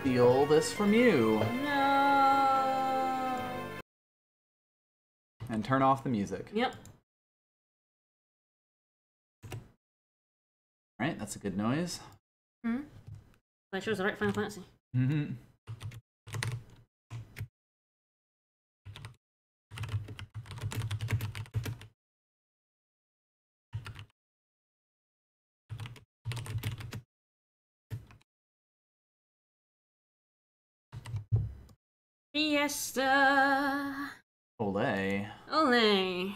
steal this from you. No. And turn off the music. Yep. Alright, that's a good noise. Hmm. That shows the right Final Fantasy. Mm-hmm. Fiesta. Olay. Olay.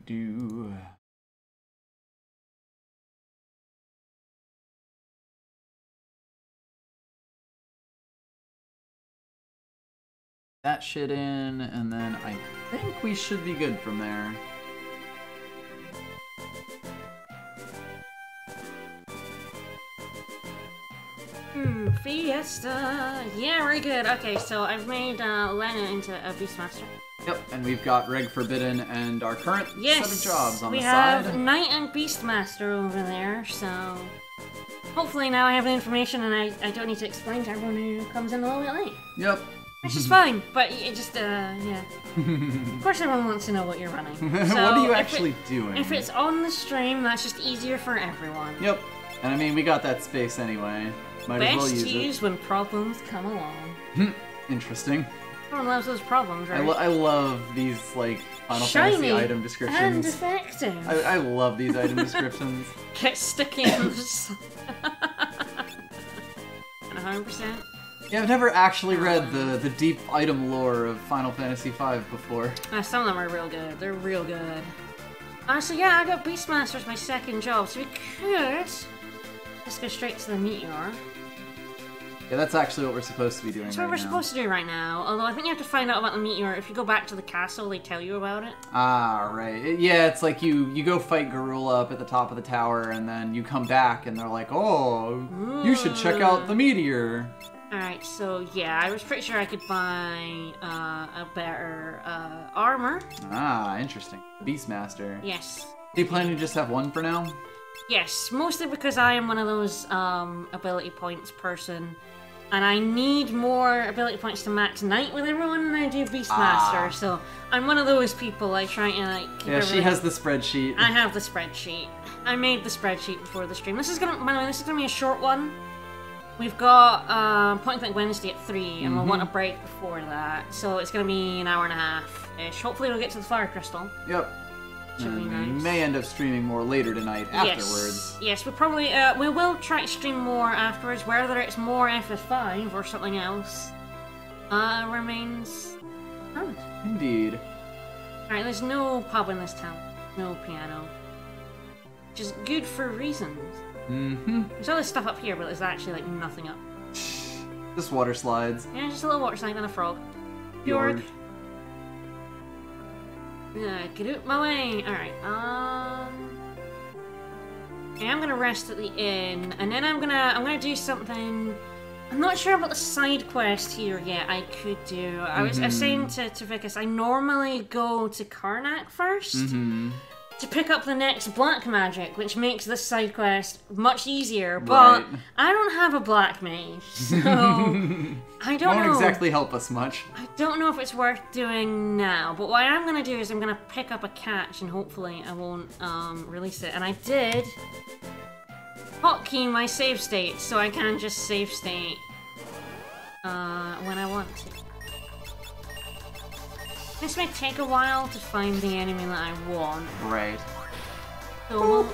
Do. That shit in, and then I think we should be good from there. Fiesta. Yeah, very good. Okay, so I've made Lena into a Beastmaster. Yep, and we've got Reg Forbidden and our current set of jobs on the side. We have Knight and Beastmaster over there, so hopefully now I have the information and I don't need to explain to everyone who comes in a little bit late. Yep. Which is fine, but it just, yeah. Of course everyone wants to know what you're running. So what are you actually doing? If it's on the stream, that's just easier for everyone. Yep. And I mean, we got that space anyway. Might as well use it. Best used when problems come along. Interesting. Everyone loves those problems, right? I love these, like, Final Fantasy item descriptions. And effective. I love these item descriptions. Get sticky in the 100%. Yeah, I've never actually read the deep item lore of Final Fantasy V before. Some of them are real good. They're real good. So yeah, I got Beastmaster as my second job, so we could just go straight to the meteor. Yeah, that's actually what we're supposed to be doing That's what we're supposed to do right now, although I think you have to find out about the meteor. If you go back to the castle, they tell you about it. Ah, right. Yeah, it's like you go fight Garula up at the top of the tower, and then you come back, and they're like, oh, you should check out the meteor. Alright, so yeah, I was pretty sure I could buy a better armor. Ah, interesting. Beastmaster. Yes. Do you plan to just have one for now? Yes, mostly because I am one of those ability points person. And I need more ability points to max Knight with everyone than I do Beastmaster, so I'm one of those people. I try and like keep she has the spreadsheet. I have the spreadsheet. I made the spreadsheet before the stream. This is gonna, by the way, this is gonna be a short one. We've got Point Blank Wednesday at 3, and we'll want a break before that, so it's gonna be an hour and a half-ish. Hopefully we'll get to the Fire Crystal. Yep. Should be nice. We may end up streaming more later tonight afterwards. Yes, we probably we will try to stream more afterwards. Whether it's more FF5 or something else remains unknown. Indeed. Alright, there's no pub in this town. No piano. Which is good for reasons. There's all this stuff up here, but there's actually like nothing up. Just water slides. Yeah, just a little water slide and a frog. Fjord. Get out my way. Alright, okay, I'm gonna rest at the inn, and then I'm gonna do something. I'm not sure about the side quest here yet. I could do. I was saying to Vicas, I normally go to Karnak first to pick up the next black magic, which makes this side quest much easier. But I don't have a black mage, so I don't know. Won't exactly help us much. I don't know if it's worth doing now. But what I'm gonna do is I'm gonna pick up a catch, and hopefully I won't release it. And I did hotkey my save state, so I can just save state when I want to. This may take a while to find the enemy that I want. Right. So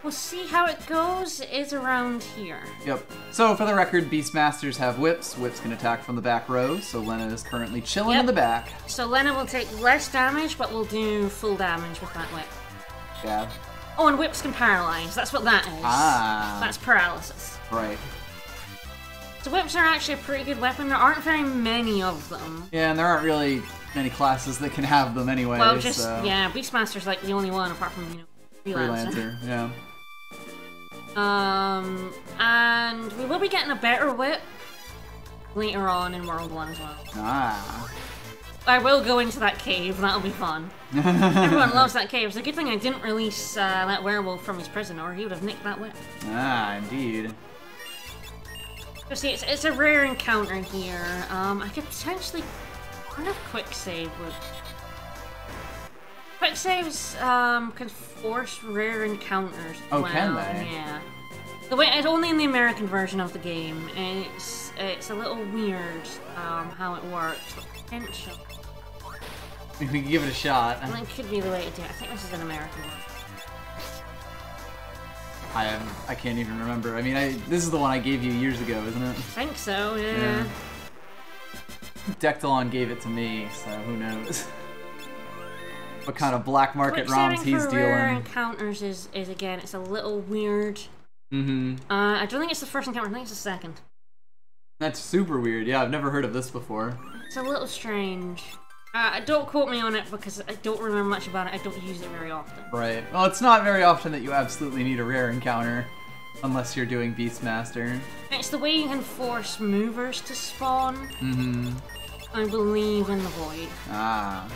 we'll see how it goes. It is around here. Yep. So for the record, Beastmasters have whips. Whips can attack from the back row, so Lena is currently chilling in the back. So Lena will take less damage, but will do full damage with that whip. Yeah. Oh, and whips can paralyze. That's what that is. Ah. That's paralysis. Right. So whips are actually a pretty good weapon. There aren't very many of them. Yeah, and there aren't really many classes that can have them anyway. Well, just, yeah, Beastmaster's like the only one apart from, you know, Freelancer, yeah. And we will be getting a better whip later on in World 1 as well. Ah. I will go into that cave, that'll be fun. Everyone loves that cave. It's a good thing I didn't release that werewolf from his prison, or he would have nicked that whip. Ah, indeed. So see, it's a rare encounter here. I could potentially... I wonder if quick save would... Quick saves can force rare encounters. Oh, can they? Yeah. The way it's only in the American version of the game. It's a little weird how it works. Potential. We can give it a shot. And that could be the way to do it. I think this is an American one. I can't even remember. I mean, this is the one I gave you years ago, isn't it? I think so. Yeah. Dectalon gave it to me, so who knows? What kind of black market Quick ROMs saving he's for dealing. rare encounters is again, it's a little weird. Mm-hmm. I don't think it's the first encounter, I think it's the second. That's super weird. Yeah, I've never heard of this before. It's a little strange. Don't quote me on it because I don't remember much about it. I don't use it very often. Right. Well, it's not very often that you absolutely need a rare encounter, unless you're doing Beastmaster. It's the way you can force movers to spawn. Mm-hmm. I believe in the void. Ah.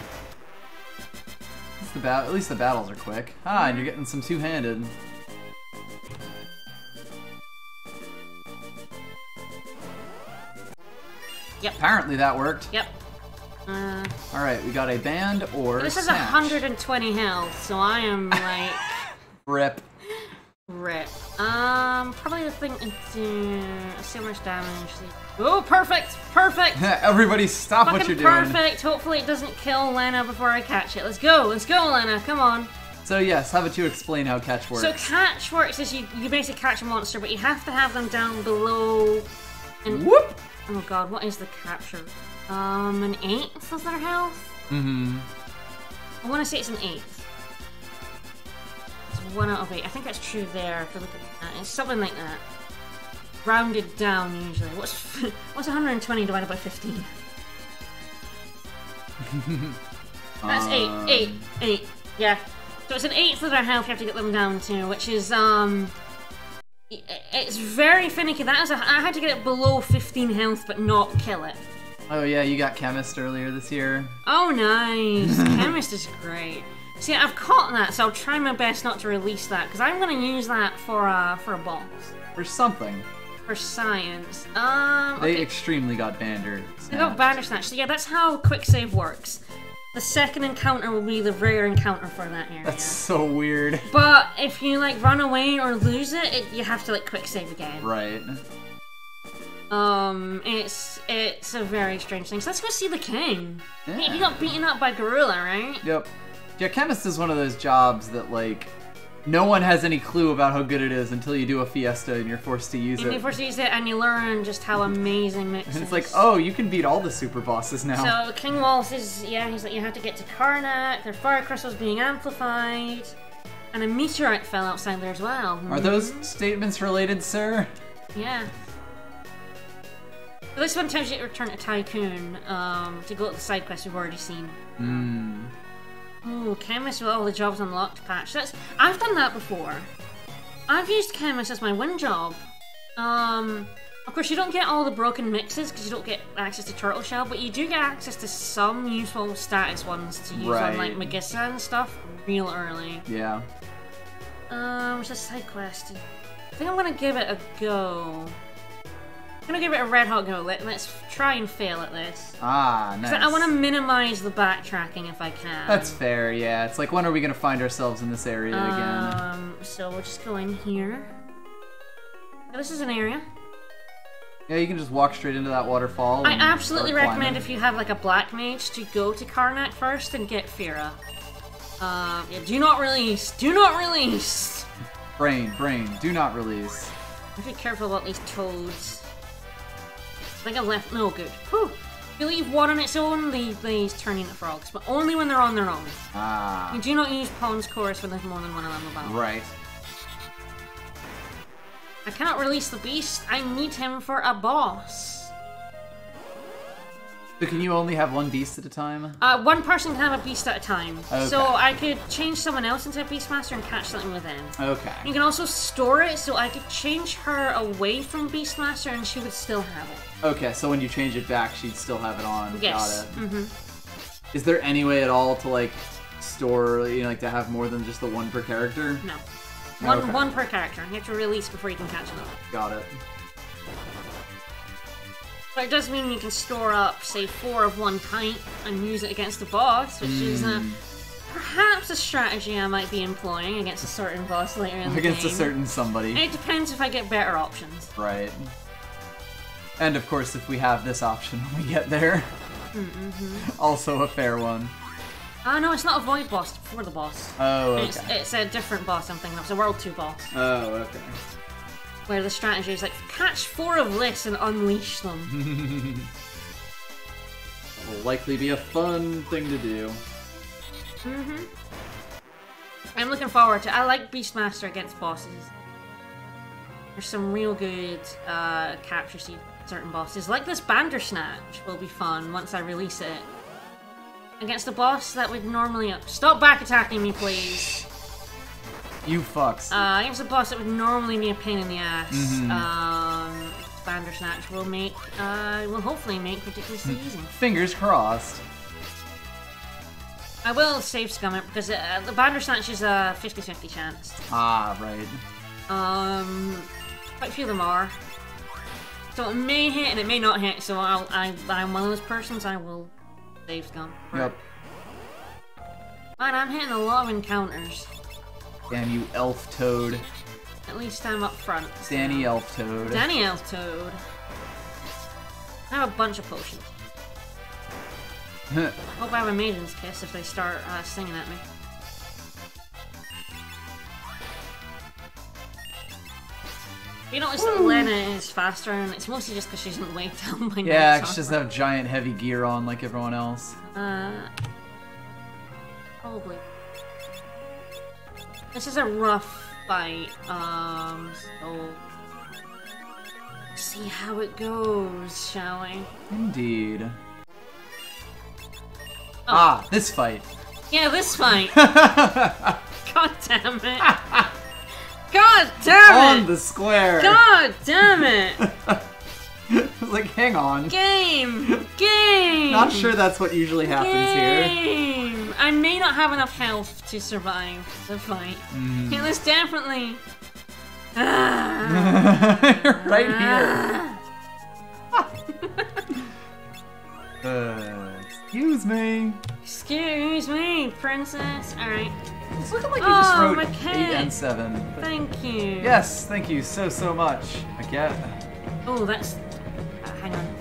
At least the battles are quick. Ah, and you're getting some two-handed. Yep. Apparently that worked. Yep. Alright, we got a band or This is snatch. 120 health, so I am like... Rip. Rip. Probably the thing to do... Let's see how much damage... Oh, perfect! Perfect! Everybody stop what you're doing. Perfect! Hopefully it doesn't kill Lena before I catch it. Let's go! Let's go, Lena! Come on! So yes, how about you explain how catch works? So catch works is you basically catch a monster, but you have to have them down below... And, whoop! Oh god, what is the capture? An eighth of their health? Mm-hmm. I want to say it's an eighth. It's 1 out of 8. I think that's true there if you look at that. It's something like that. Rounded down usually. What's 120 divided by 15? That's 8. Yeah. So it's an eighth of their health you have to get them down to, which is it's very finicky. I had to get it below 15 health but not kill it. Oh yeah, you got Chemist earlier this year. Oh nice. Chemist is great. See, I've caught that, so I'll try my best not to release that, because I'm going to use that for a boss. For something. For science. They extremely got Bander. They got Bandersnatch. So yeah, that's how quick save works. The second encounter will be the rare encounter for that area. That's so weird. But if you like run away or lose it, you have to like quick save again. Right. It's a very strange thing. So let's go see the king. Yeah. He got beaten up by Gorilla, right? Yep. Yeah, Chemist is one of those jobs that like no one has any clue about how good it is until you do a Fiesta and you're forced to use it. You're forced to use it and you learn just how amazing Mix is. And it's like, oh, you can beat all the super bosses now. So King Wallace is, yeah, he's like, you have to get to Karnak, their fire crystals being amplified, and a meteorite fell outside there as well. Are those statements related, sir? Yeah. So this one tells you to return to Tycoon to go to the side quest we've already seen. Hmm. Ooh, Chemist with all the jobs unlocked patch. I've done that before. I've used Chemist as my win job. Of course you don't get all the broken mixes because you don't get access to Turtle Shell, but you do get access to some useful status ones to use on like Magissa and stuff real early. Yeah. What's a side quest? I think I'm gonna give it a go. I'm gonna give it a red hot go. Let's try and fail at this. Ah, nice. I want to minimize the backtracking if I can. That's fair, yeah. It's like, when are we gonna find ourselves in this area again? So we'll just go in here. Now, this is an area. Yeah, you can just walk straight into that waterfall. I absolutely recommend if you have like a black mage to go to Karnak first and get Fira. Yeah, do not release. Do not release. Brain, do not release. Be careful about these toads. I think I left. No, good. Whew. If you leave one on its own, they turn into frogs, but only when they're on their own. Ah. You do not use Pawn's Chorus when there's more than one of them about. Right. I cannot release the beast. I need him for a boss. So can you only have one beast at a time? One person can have a beast at a time. Okay. So I could change someone else into a Beastmaster and catch something with them. Okay. You can also store it, so I could change her away from Beastmaster and she would still have it. Okay, so when you change it back, she'd still have it on. Yes. Got it. Is there any way at all to like store, you know, like to have more than just the one per character? No. Okay. One per character. You have to release before you can catch another. Got it. But it does mean you can store up, say, 4 of one type and use it against the boss, which is perhaps a strategy I might be employing against a certain boss later in the game. Against a certain somebody. It depends if I get better options. Right. And of course, if we have this option when we get there. Also a fair one. No, it's not a void boss, it's before the boss. Oh, okay. It's a different boss I'm thinking of. It's a World 2 boss. Oh, okay. Where the strategy is like, catch 4 of this and unleash them. Will likely be a fun thing to do. I'm looking forward to it. I like Beastmaster against bosses. There's some real good captures to certain bosses. Like this Bandersnatch will be fun once I release it. Against a boss that would normally... Stop back attacking me, please! You fucks. Against a boss that would normally be a pain in the ass. Bandersnatch will make... will hopefully make ridiculously easy. Fingers crossed. I will save scum it because the Bandersnatch is a 50-50 chance. Ah, right. Quite a few of them are. So it may hit and it may not hit, so I'm one of those persons, I will save scum. Yep. Man, I'm hitting a lot of encounters. Damn you, Elf Toad. At least I'm up front. So. Danny Elf Toad. Danny Elf Toad. I have a bunch of potions. Hope I have a Maiden's Kiss if they start singing at me. You notice that Lena is faster, and it's mostly just because she isn't weighed down by Yeah, she doesn't have giant heavy gear on like everyone else. Probably. This is a rough fight, so... see how it goes, shall we? Indeed. Oh. Ah, this fight. Yeah, this fight. God damn it. God damn it! On the square! God damn it! I was like, hang on. Game! Game! Not sure that's what usually happens here. I may not have enough health to survive the fight. It was definitely... right here. Excuse me. Excuse me, princess. Alright. It's looking like you just wrote McKay. 8 and 7. But... Thank you. Yes, thank you so much. I get. Oh, that's... hang on.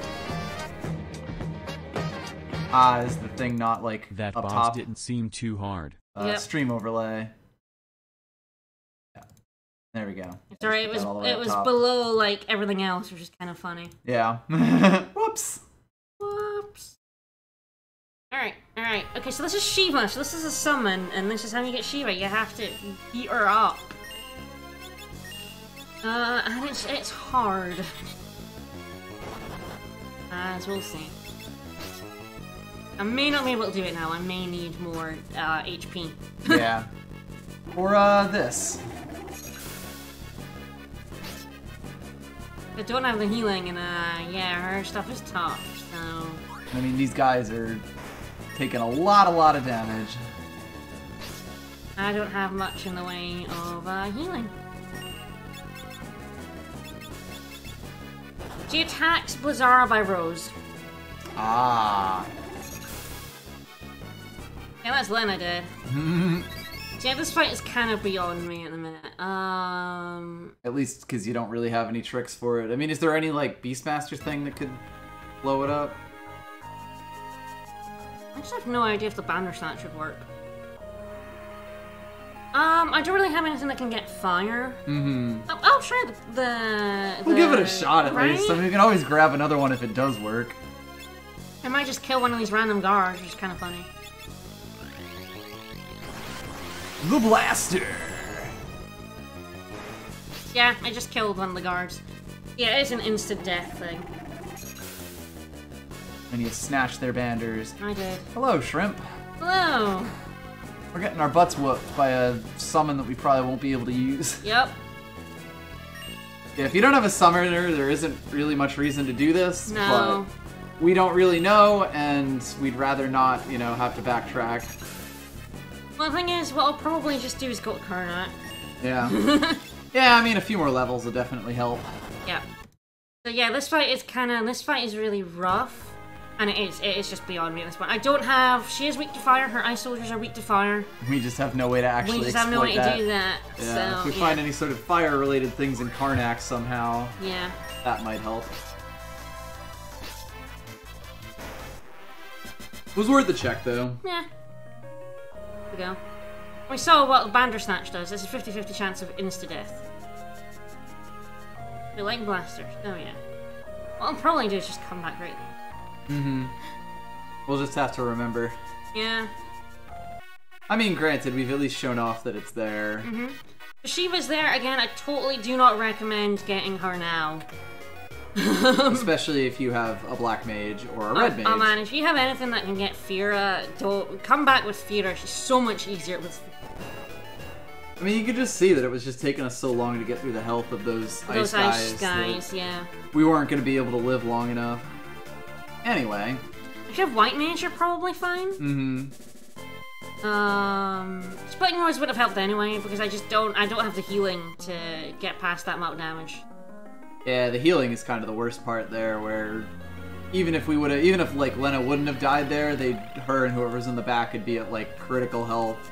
Ah, is the thing not like that up boss top? didn't seem too hard. Yep. Stream overlay. Yeah. There we go. It's alright, it was below like everything else, which is kind of funny. Yeah. Whoops. Whoops. Alright. Okay, so this is Shiva, so this is a summon, and this is how you get Shiva. You have to beat her up. And it's hard. As we'll see. I may not be able to do it now, I may need more HP. Yeah. Or this. I don't have the healing, and yeah, her stuff is tough, so... I mean, these guys are taking a lot of damage. I don't have much in the way of healing. She attacks Blizzara by Rose. Ah. Yeah, that's Lena dead. Yeah, this fight is kind of beyond me at the minute. At least because you don't really have any tricks for it. I mean, is there any, like, Beastmaster thing that could blow it up? I just have no idea if the Bandersnatch would work. I don't really have anything that can get fire. I'll try the We'll give it a shot at right? least. I mean, we can always grab another one if it does work. I might just kill one of these random guards, which is kind of funny. The Blaster! Yeah, I just killed one of the guards. Yeah, it's an instant death thing. And you snatch their banders. I did. Hello, Shrimp. Hello! We're getting our butts whooped by a summon that we probably won't be able to use. Yep. Yeah, if you don't have a summoner, there isn't really much reason to do this. No. But we don't really know, and we'd rather not, you know, have to backtrack. Well, the thing is, what I'll probably just do is go to Karnak. Yeah. Yeah, I mean, a few more levels will definitely help. Yeah. So yeah, this fight is really rough. And it is just beyond me at this point. I don't have... She is weak to fire. Her ice soldiers are weak to fire. We just have no way to actually exploit that. We just have no way to do that. Yeah, so, if we find any sort of fire-related things in Karnak somehow, yeah, that might help. It was worth the check, though. Yeah. There we go. We saw what Bandersnatch does. It's a 50-50 chance of insta-death. We like blasters. Oh, yeah. What I'll probably do is just come back right there. Mm-hmm. We'll just have to remember. Yeah. I mean, granted, we've at least shown off that it's there. Mm-hmm. Shiva's there. Again, I totally do not recommend getting her now. Especially if you have a black mage or a red mage. Oh man, if you have anything that can get Fira, don't come back with Fira. She's so much easier with... I mean, you could just see that it was just taking us so long to get through the health of those ice guys. Yeah. We weren't going to be able to live long enough. Anyway. If you have white mage, you're probably fine. Mm-hmm. Splitting Noise would have helped anyway, because I don't have the healing to get past that amount of damage. Yeah, the healing is kind of the worst part there, where even if like Lena wouldn't have died there, her and whoever's in the back would be at like critical health.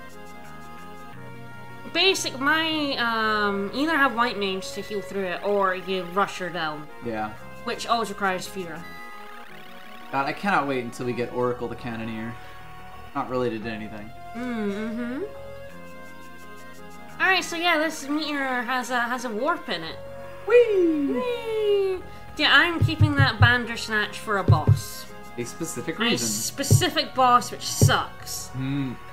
Either have white mage to heal through it, or you rush her down. Yeah. Which always requires Fira. God, I cannot wait until we get Oracle the Cannoneer. Not related to anything. Mm-hmm. Alright, so yeah, this meteor has a warp in it. Whee! Whee! Yeah, I'm keeping that Bandersnatch for a boss. A specific reason. A specific boss, which sucks.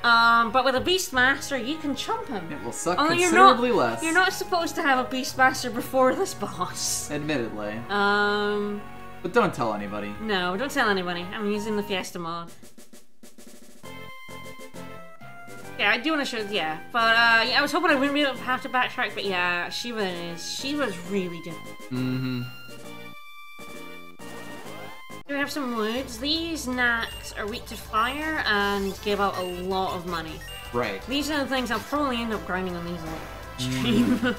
But with a Beastmaster, you can chump him. It will suck considerably less. You're not supposed to have a Beastmaster before this boss. Admittedly. But don't tell anybody. No, don't tell anybody. I'm using the Fiesta mod. Yeah, I do want to show... Yeah, but yeah, I was hoping I wouldn't have to backtrack, but yeah, Shiva's really different. Mm-hmm. Do we have some woods? These knacks are weak to fire and give out a lot of money. Right. These are the things I'll probably end up grinding on these a stream.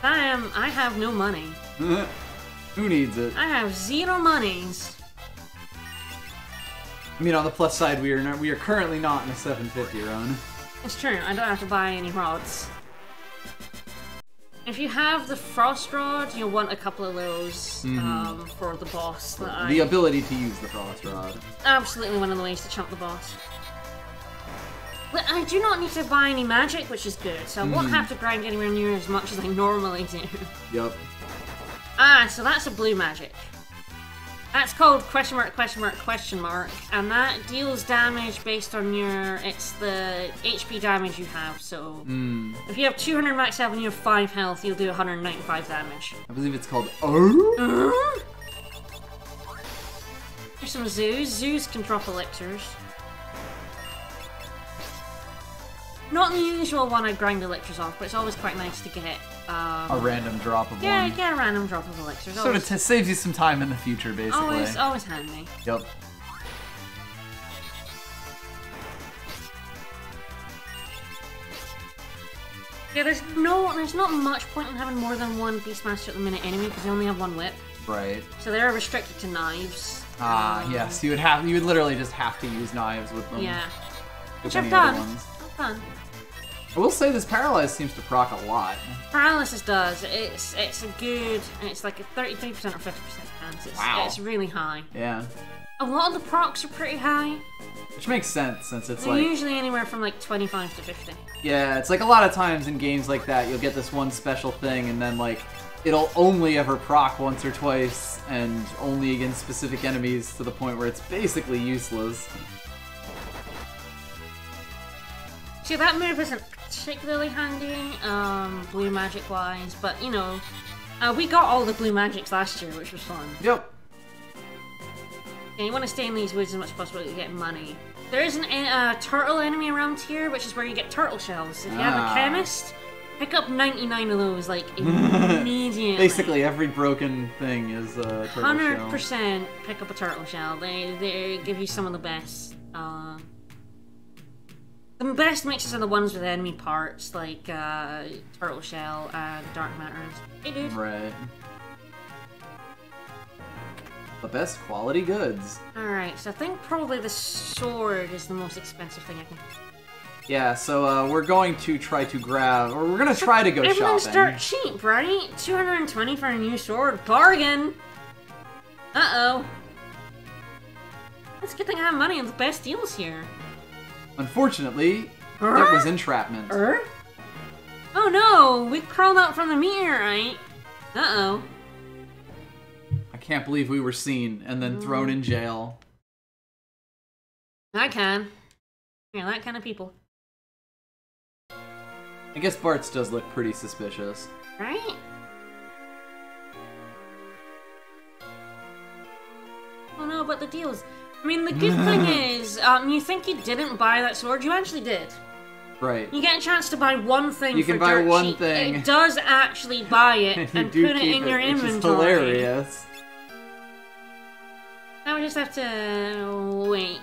I have no money. Who needs it? I have 0 monies. I mean, on the plus side, we are currently not in a 750 run. It's true. I don't have to buy any rods. If you have the Frost Rod, you'll want a couple of those for the boss. The ability to use the Frost Rod. Absolutely one of the ways to chump the boss. But I do not need to buy any magic, which is good, so I won't have to grind anywhere near as much as I normally do. Yep. Ah, so that's a blue magic. That's called question mark, and that deals damage based on it's the HP damage you have, so if you have 200 max health and you have 5 health, you'll do 195 damage. I believe it's called Here's some zoos. Zoos can drop elixirs. Not the usual one I grind elixirs off, but it's always quite nice to get a random drop of one. Yeah, get a random drop of elixirs. Sort of saves you some time in the future, basically. Always handy. Yep. Yeah, there's not much point in having more than one Beastmaster at the minute anyway, because you only have one whip. Right. So they're restricted to knives. Yes, you would literally just have to use knives with them. Yeah. Which I've done. I've done. I will say this Paralyze seems to proc a lot. Paralysis does. It's a good... It's like a 33% or 50% chance. Wow. It's really high. Yeah. A lot of the procs are pretty high. Which makes sense, since it's They're usually anywhere from like 25 to 50. Yeah, it's like a lot of times in games like that, you'll get this one special thing, and then like, it'll only ever proc once or twice, and only against specific enemies, to the point where it's basically useless. See, that move isn't particularly handy, blue magic wise, but you know, we got all the blue magics last year, which was fun. Yep. Yeah, you want to stay in these woods as much as possible to get money. There is a turtle enemy around here, which is where you get turtle shells. If you have a chemist, pick up 99 of those, like, immediately. Basically, every broken thing is a turtle 100% shell. pick up a turtle shell. They give you some of the best. The best mixes are the ones with enemy parts, like turtle shell and dark matters. Hey, dude. Right. The best quality goods. Alright, so I think probably the sword is the most expensive thing I can... Yeah, so we're going to try to grab, or we're gonna try to go Everything's shopping. dirt cheap, right? 220 for a new sword. Bargain! Uh-oh. It's a good thing I have money and the best deals here. Unfortunately, it was entrapment. Oh no! We crawled out from the meteorite. Uh-oh. I can't believe we were seen and then thrown in jail. I can. You're that kind of people. I guess Bart's does look pretty suspicious. Right? Oh no, but the deals. I mean, the good thing is, you think you didn't buy that sword, you actually did. Right. You get a chance to buy one thing you for can buy dirt one cheap. thing. It does actually buy it and put it in your inventory. Which is hilarious. Now we just have to wait.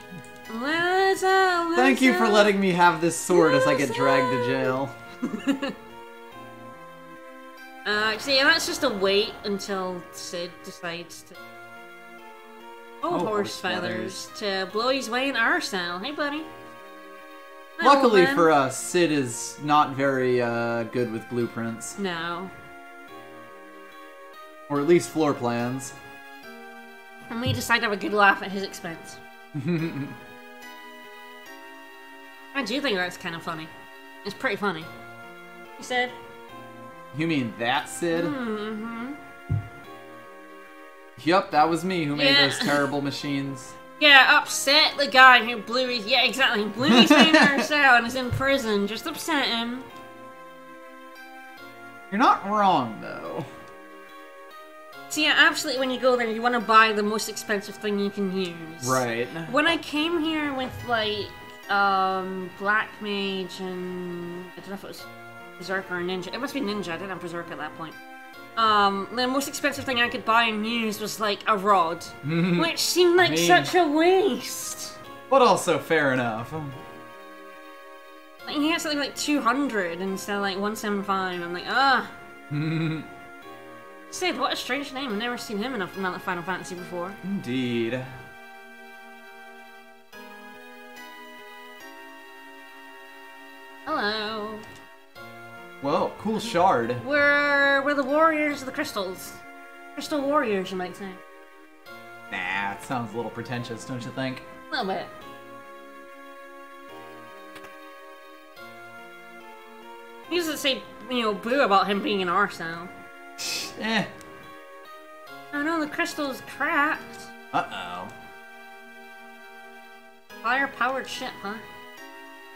Thank you for letting me have this sword as I get dragged to jail. See, that's just a wait until Sid decides to... Oh, horse feathers. To blow his way in our style. Hey, buddy. Luckily for us, Sid is not very good with blueprints. No. Or at least floor plans. And we decide to have a good laugh at his expense. I do think that's kind of funny. It's pretty funny. He said. You mean that, Sid? Mm-hmm. Yup, that was me who made those terrible machines. Yeah, upset the guy who blew his... Yeah, exactly. Blew his name in our cell and is in prison. Just upset him. You're not wrong, though. So yeah, absolutely, when you go there, you want to buy the most expensive thing you can use. Right. When I came here with, like, Black Mage and... I don't know if it was Berserker or Ninja. It must be Ninja. I didn't have Berserker at that point. The most expensive thing I could buy and use was, like, a rod. Which seemed like such a waste. But also fair enough. Like, he had something like 200 instead of, like, 175. I'm like, ah. Sid, what a strange name. I've never seen him in another Final Fantasy before. Indeed. Hello. Whoa, cool shard. We're the warriors of the crystals. Crystal warriors, you might say. Nah, it sounds a little pretentious, don't you think? A little bit. He doesn't say, you know, boo about him being an arsehole. Eh. Oh no, the crystal's cracked. Uh-oh. Fire-powered ship, huh?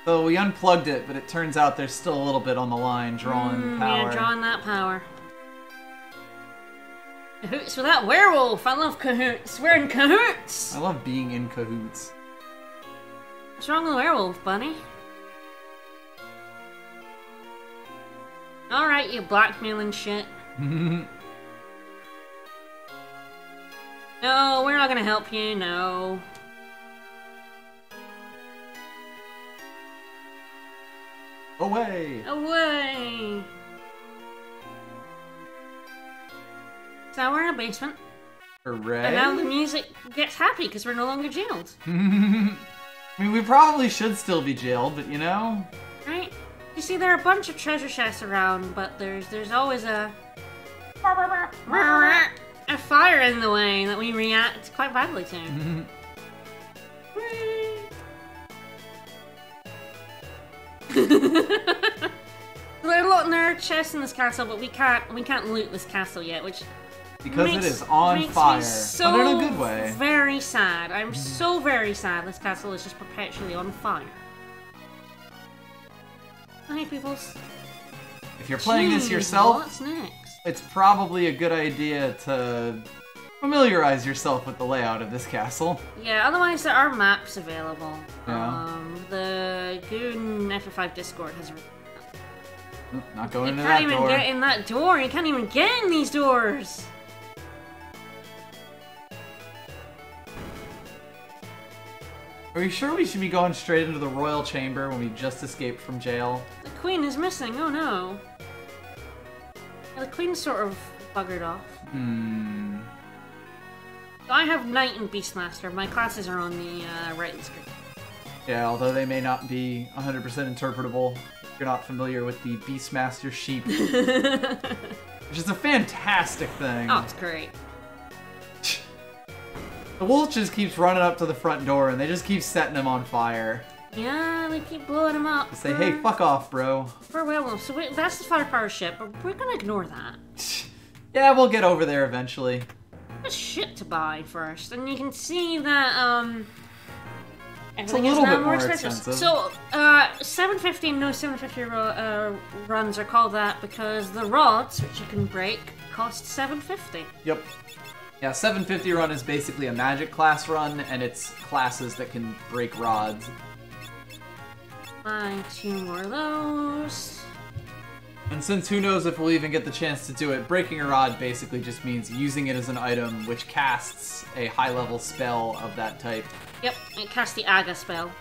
So we unplugged it, but it turns out there's still a little bit on the line drawing power. Yeah, drawing that power. Cahoots with that werewolf! I love cahoots! We're in cahoots! I love being in cahoots. What's wrong with the werewolf, bunny? Alright, you blackmailing shit. No, we're not gonna help you, no. Away! Away! So we're in a basement. Hooray! And now the music gets happy because we're no longer jailed. I mean, we probably should still be jailed, but you know... Right? You see, there are a bunch of treasure chests around, but there's always a fire in the way that we react quite badly to. There are chests in this castle, but we can't loot this castle yet, which because makes, it is on fire, so but in a good way. Very sad. I'm so very sad. This castle is just perpetually on fire. Hi, peoples. If you're playing this yourself, what's next? It's probably a good idea to familiarize yourself with the layout of this castle. Yeah, otherwise there are maps available. Yeah. The Goon FF5 Discord has... Not going into You that can't door. even get in that door! You can't even get in these doors! Are you sure we should be going straight into the royal chamber when we just escaped from jail? The queen is missing, oh no. Yeah, the queen's sort of buggered off. I have Knight and Beastmaster. My classes are on the right of the screen. Yeah, although they may not be 100% interpretable if you're not familiar with the Beastmaster sheep. Which is a fantastic thing. Oh, it's great. The wolf just keeps running up to the front door and they just keep setting him on fire. Yeah, they keep blowing him up. They say, hey, fuck off, bro. For werewolves. So that's the firepower ship, but we're gonna ignore that. Yeah, we'll get over there eventually. There's shit to buy first, and you can see that, it's a little bit more expensive. So, 750 and no 750 runs are called that because the rods, which you can break, cost 750. Yep. Yeah, 750 run is basically a magic class run, and it's classes that can break rods. Buy 2 more of those. And since who knows if we'll even get the chance to do it, breaking a rod basically just means using it as an item which casts a high-level spell of that type. Yep, it casts the Aga spell.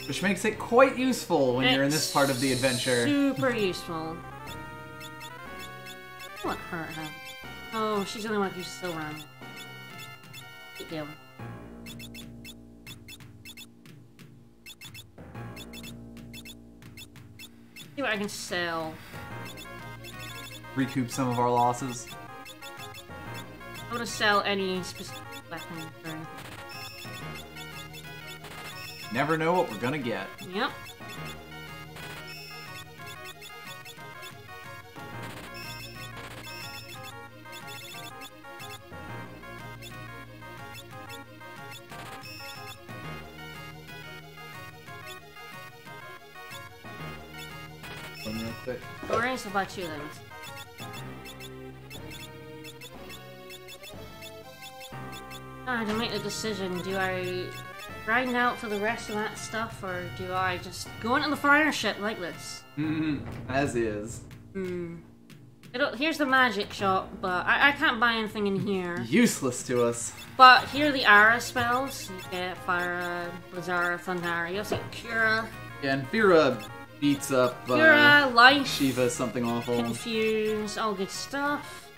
Which makes it quite useful when you're in this part of the adventure. Super useful. What hurt her? Oh, she's the only one who's still around. Keep going. See what I can sell. Recoup some of our losses. I want to sell any specific weapon for anything. Never know what we're gonna get. Yep. Real quick. We're going to buy 2 of those. I had to make the decision. Do I grind out for the rest of that stuff, or do I just go into the fire ship like this? As is. Here's the magic shop, but I can't buy anything in here. Useless to us. But here are the Ara spells. You get Fire, Blizzara, Thundara. You also get Cura. Yeah, and Fira beats up Cura, Life, Shiva, something awful. Confuse, all good stuff.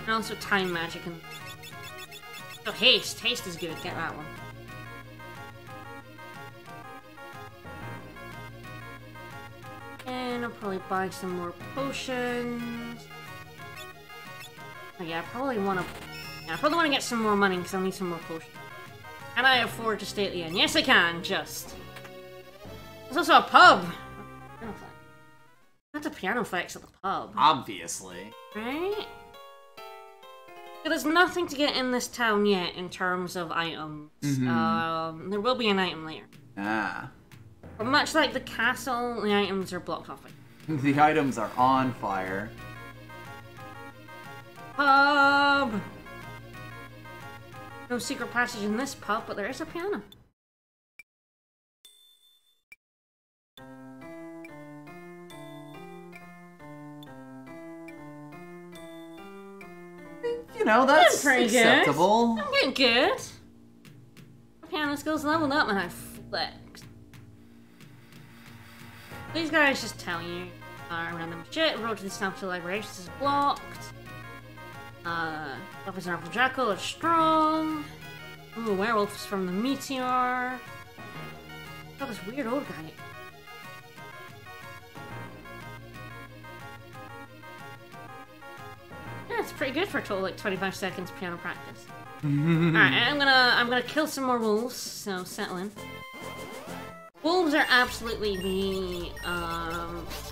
And also Time Magic. And so Haste. Haste is good. Get that one. And I'll probably buy some more potions. Oh yeah, I probably want to... Yeah, I probably want to get some more money because I'll need some more potions. Can I afford to stay at the inn? Yes, I can, just. There's also a pub! That's a piano effects at the pub. Obviously. Right? But there's nothing to get in this town yet in terms of items. There will be an item later. Ah. But much like the castle, the items are blocked off. The items are on fire. Pub! No secret passage in this pub, but there is a piano. You know, that's pretty acceptable. Good. I'm getting good. My piano skills leveled up and I flexed. These guys just tell you random shit. Road to the Snapshot Library is blocked. Weapons and Apple Jackal are strong. Ooh, werewolves from the Meteor. Got this weird old guy. Yeah, it's pretty good for a total like 25 seconds piano practice. Alright, I'm gonna kill some more wolves, so settle in. Wolves are absolutely the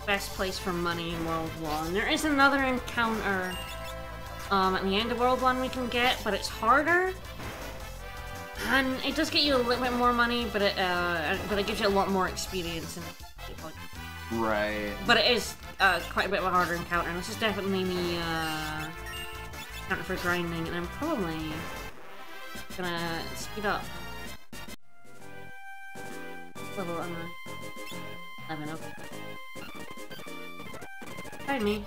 best place for money in World 1. There is another encounter at the end of World 1 we can get, but it's harder. And it does get you a little bit more money, but it gives you a lot more experience. Right. But it is quite a bit of a harder encounter, and this is definitely the encounter for grinding, and I'm probably gonna speed up. Level on the 11, okay. Hide me.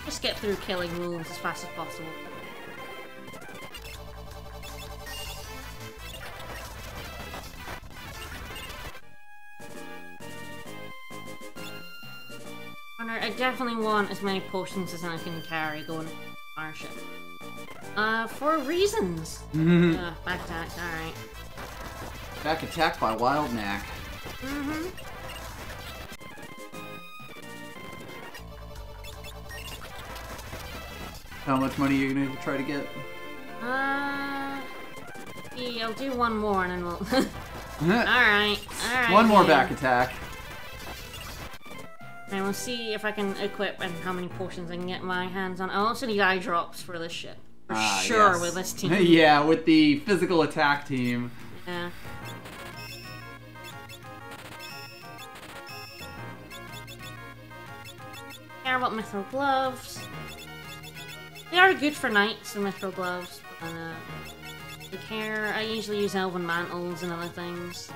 Just get through killing wolves as fast as possible. I definitely want as many potions as I can carry going to our ship. For reasons. Back attack, alright. Back attack by Wild Knack. How much money are you gonna try to get? Yeah, I'll do one more and then we'll... Alright. One more back attack. And we'll see if I can equip and how many potions I can get my hands on. I also need eye drops for this shit. For sure, yes. with this team. Yeah, with the physical attack team. Yeah. Care about mithril gloves. They are good for knights, the mithril gloves. And, the care, I usually use elven mantles and other things.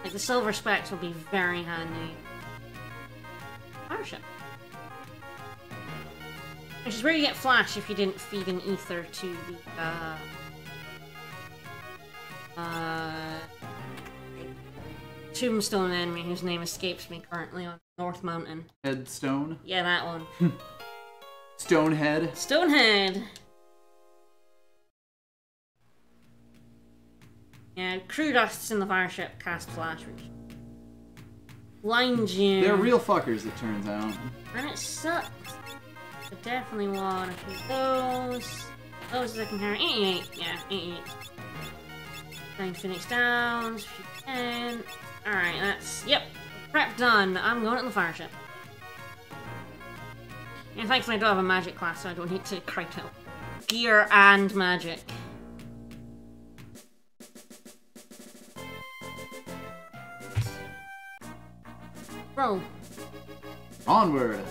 Like the silver specs will be very handy. Starship. Which is where you get flash if you didn't feed an ether to the tombstone enemy whose name escapes me currently on North Mountain. Headstone? Yeah, that one. Stonehead? Stonehead! Yeah, crew dusts in the fire ship cast flash, which blinds you. They're real fuckers, it turns out. And it sucks. I definitely want a few of those. Those I can carry. 88. Yeah, 88. 9 Phoenix Downs. 10. Alright, that's... Yep. Prep done. I'm going to the fire ship. And thankfully I don't have a magic class, so I don't need to crate out gear and magic. Bro. Onward!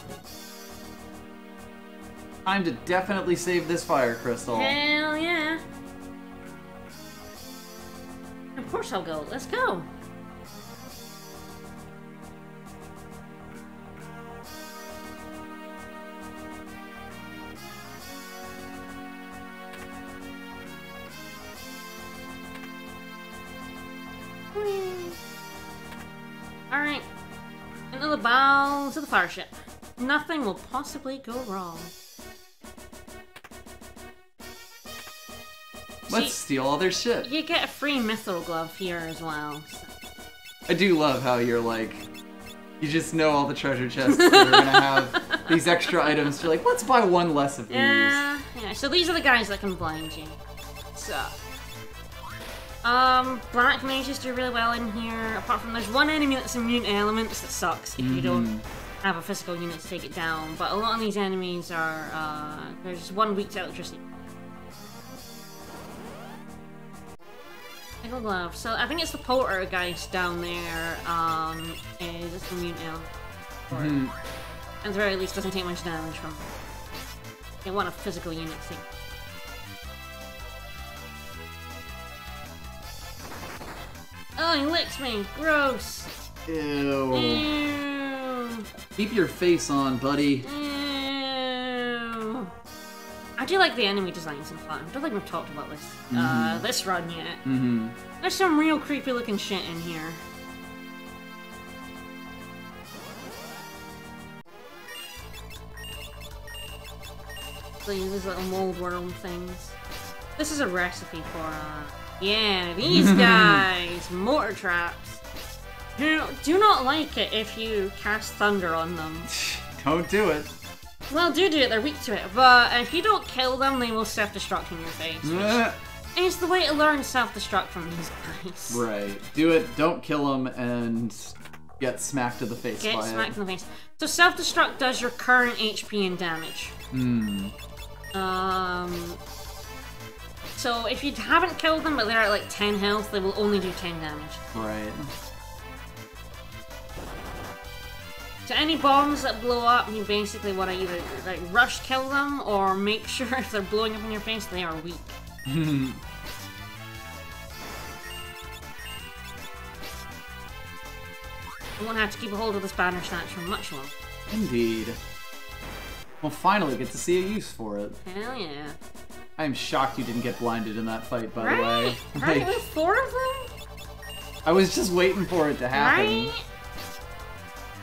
Time to definitely save this fire crystal. Hell yeah! Of course I'll go. Let's go! Alright. Into the bow to the fire ship. Nothing will possibly go wrong. Let's steal all their shit. You get a free mithril glove here as well. So. I do love how you're like, you just know all the treasure chests that are gonna have these extra items. You're like, let's buy one less of these. Yeah, so these are the guys that can blind you. So. Black mages do really well in here, apart from there's one enemy that's immune to elements that sucks if you don't have a physical unit to take it down, but a lot of these enemies are, there's one weak to electricity. Nickel glove. So I think it's the poltergeist down there, is it's immune to elements. At the very least doesn't take much damage from it. They want a physical unit to take. Oh, he licks me! Gross! Ew. Ew! Keep your face on, buddy. Ew! I do like the enemy designs in fun. I don't think we've talked about this this run yet. There's some real creepy looking shit in here. These little mold worm things. This is a recipe for yeah, these guys! Mortar traps. Do not like it if you cast thunder on them. Don't do it. Well, do it, they're weak to it. But if you don't kill them, they will self-destruct in your face. It's the way to learn self-destruct from these guys. Right. Do it, don't kill them, and get smacked in the face by it. Get smacked in the face. So self-destruct does your current HP and damage. So if you haven't killed them, but they're at like 10 health, they will only do 10 damage. Right. So any bombs that blow up, you basically want to either like rush kill them, or make sure if they're blowing up in your face, they are weak. I won't have to keep a hold of this banner snatch for much longer. Indeed. We'll finally get to see a use for it. Hell yeah. I am shocked you didn't get blinded in that fight, by the way. Right, with 4 of them? I was just waiting for it to happen. Right?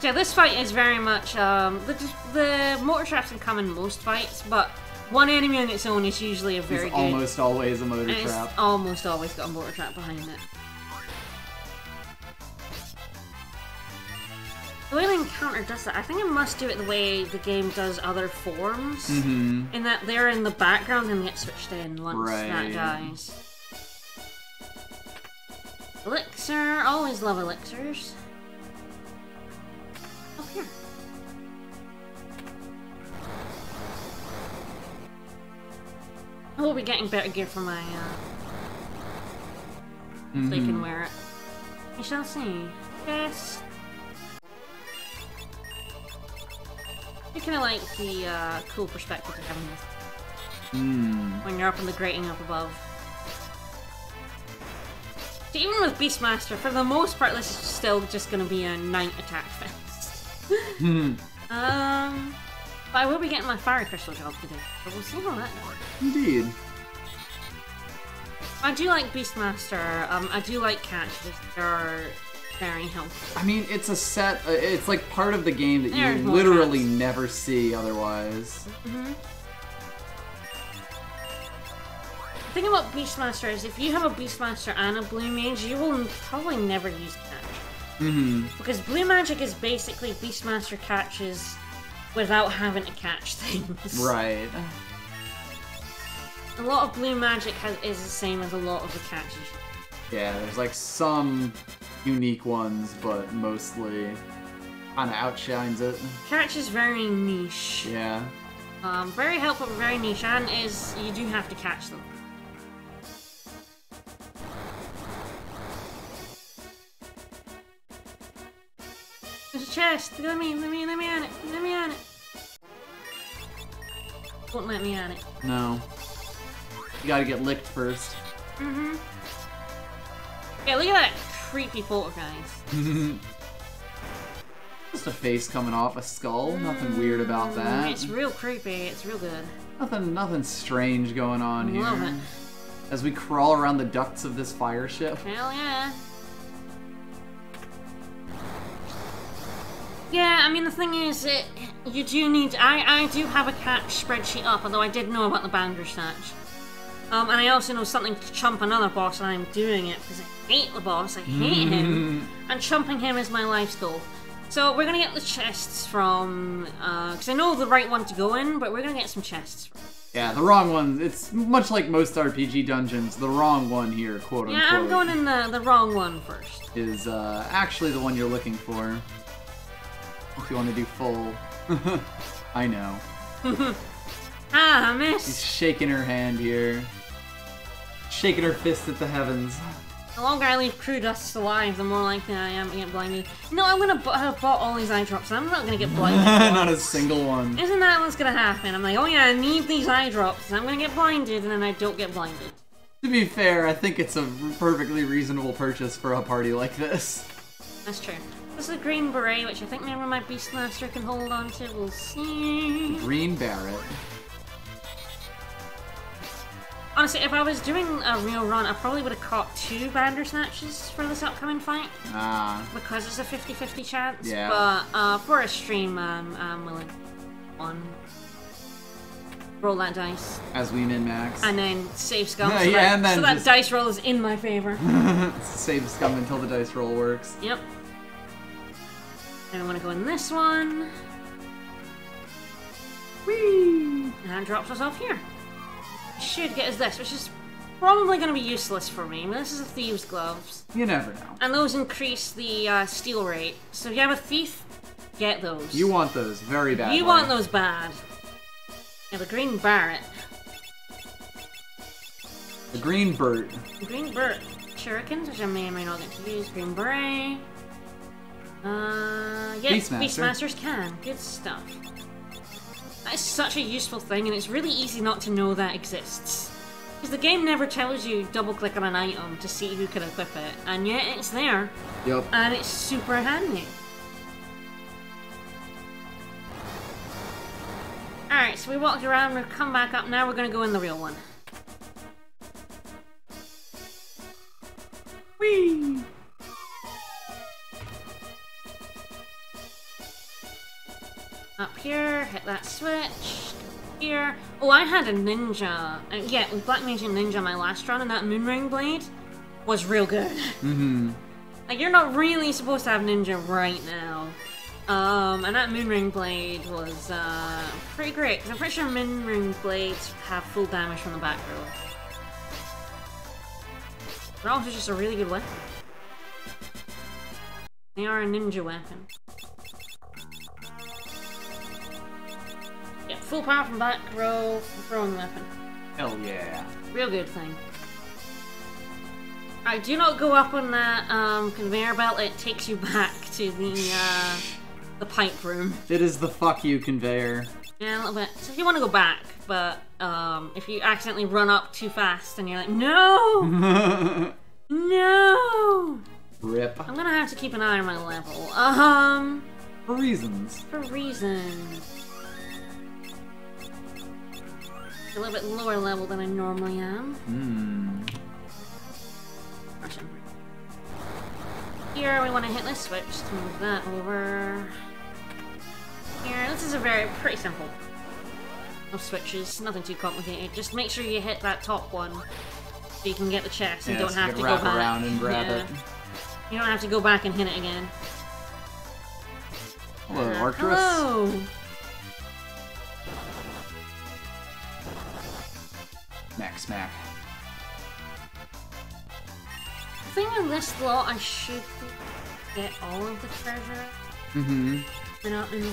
Yeah, this fight is very much, the motor traps can come in most fights, but one enemy on its own is usually a very good... almost always a motor trap. It's almost always got a motor trap behind it. The way the encounter does that, I think it must do it the way the game does other forms, in that they're in the background and get switched in once that dies. Elixir, always love elixirs. Up here. I will be getting better gear for my, so they can wear it. We shall see. Yes. I kind of like the cool perspective of having this. When you're up in the grating up above. So even with Beastmaster, for the most part, this is still just going to be a night attack fest. But I will be getting my fire crystal job today, so we'll see how that goes. Indeed. I do like Beastmaster. I do like catches. They're very helpful. I mean, it's a set. It's like part of the game that you literally never see otherwise. The thing about Beastmaster is if you have a Beastmaster and a Blue Mage, you will probably never use catch. Because Blue Magic is basically Beastmaster catches without having to catch things. Right. A lot of Blue Magic is the same as a lot of the catches. Yeah, there's like some unique ones, but mostly kind of outshines it. Catch is very niche. Yeah. Very helpful, but very niche, and you do have to catch them. There's a chest. Let me at it. Let me at it. Won't let me at it. No. You gotta get licked first. Yeah, look at that creepy poltergeist. Just a face coming off a skull. Nothing weird about that. It's real creepy. It's real good. Nothing strange going on here. Love it. As we crawl around the ducts of this fire ship. Hell yeah. Yeah, I mean, the thing is, you do need... I do have a catch spreadsheet up, although I did know about the Bandersnatch. And I also know something to chump another boss, and I'm doing it because I hate the boss, I hate him, and chumping him is my life's goal. So we're gonna get the chests from, because I know the right one to go in, but we're gonna get some chests from. Yeah, the wrong one. It's much like most RPG dungeons, the wrong one here, quote unquote. Yeah, I'm going in the wrong one first. Is actually the one you're looking for. If you want to do full. I know. Ah, I missed. She's shaking her hand here. Shaking her fist at the heavens. The longer I leave crew dusts alive, the more likely I am to get blinded. No, I'm gonna have bought all these eye drops. I'm not gonna get blinded. Not a single one. Isn't that what's gonna happen? I'm like, oh yeah, I need these eye drops. I'm gonna get blinded, and then I don't get blinded. To be fair, I think it's a perfectly reasonable purchase for a party like this. That's true. This is a green beret, which I think maybe my Beastmaster can hold on to. We'll see. Green Barret. Honestly, if I was doing a real run, I probably would have caught 2 Bandersnatches for this upcoming fight. Because it's a 50-50 chance. Yeah. But for a stream, I'm willing. Roll that dice. As we min-max. And then save scum. So, yeah, and then so that dice roll is in my favor. Save scum until the dice roll works. Yep. And I want to go in this one. Whee! And that drops us off here. Should get us this, which is probably going to be useless for me. But this is a Thieves' Gloves. You never know. And those increase the steal rate. So if you have a thief, get those. You want those very badly. You want those bad. Yeah, the Green Barret. The Green Bert. The Green Bert. Shurikens, which I may or may not get to use. Green Beret. Yes, Beastmasters can. Good stuff. That is such a useful thing, and it's really easy not to know that exists. Because the game never tells you double-click on an item to see who can equip it, and yet it's there. Yep. And it's super handy. Alright, so we walked around, we've come back up, now we're gonna go in the real one. Whee! here, hit that switch. Here. Oh, I had a ninja. Yeah, with Black Mage and Ninja my last run, and that Moonring Blade was real good. Mm-hmm. Like, you're not really supposed to have ninja right now. And that Moonring Blade was pretty great, because I'm pretty sure Moonring Blades have full damage from the back row. They're also just a really good weapon. They are a ninja weapon. Yeah, full power from back row, throwing weapon. Hell yeah. Real good thing. Alright, do not go up on that conveyor belt, it takes you back to the pipe room. It is the fuck you conveyor. Yeah, a little bit. So if you want to go back, but if you accidentally run up too fast and you're like, no! No! Rip. I'm gonna have to keep an eye on my level. For reasons. For reasons. A little bit lower level than I normally am. Here, we want to hit this switch to move that over. Here, this is pretty simple of switches, nothing too complicated. Just make sure you hit that top one so you can get the chest and don't have to go back. Around and grab it. You don't have to go back and hit it again. Hello, Arcturus. Hello! Smack. I think on this lot I should get all of the treasure. Mm-hmm. And not in the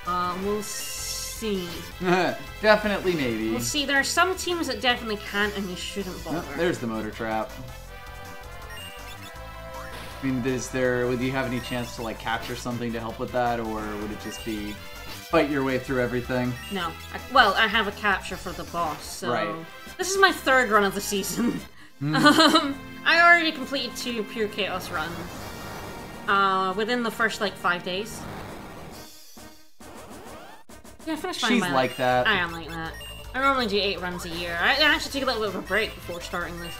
temple. We'll see. Definitely, maybe. We'll see. There are some teams that definitely can't, and you shouldn't bother. Oh, there's the motor trap. I mean, would you have any chance to like capture something to help with that, or would it just be fight your way through everything? No. I have a capture for the boss, so... Right. This is my third run of the season. I already completed 2 Pure Chaos runs. Within the first, like, 5 days. Yeah, I finished She's like that. I am like that. I normally do 8 runs a year. I actually take a little bit of a break before starting this.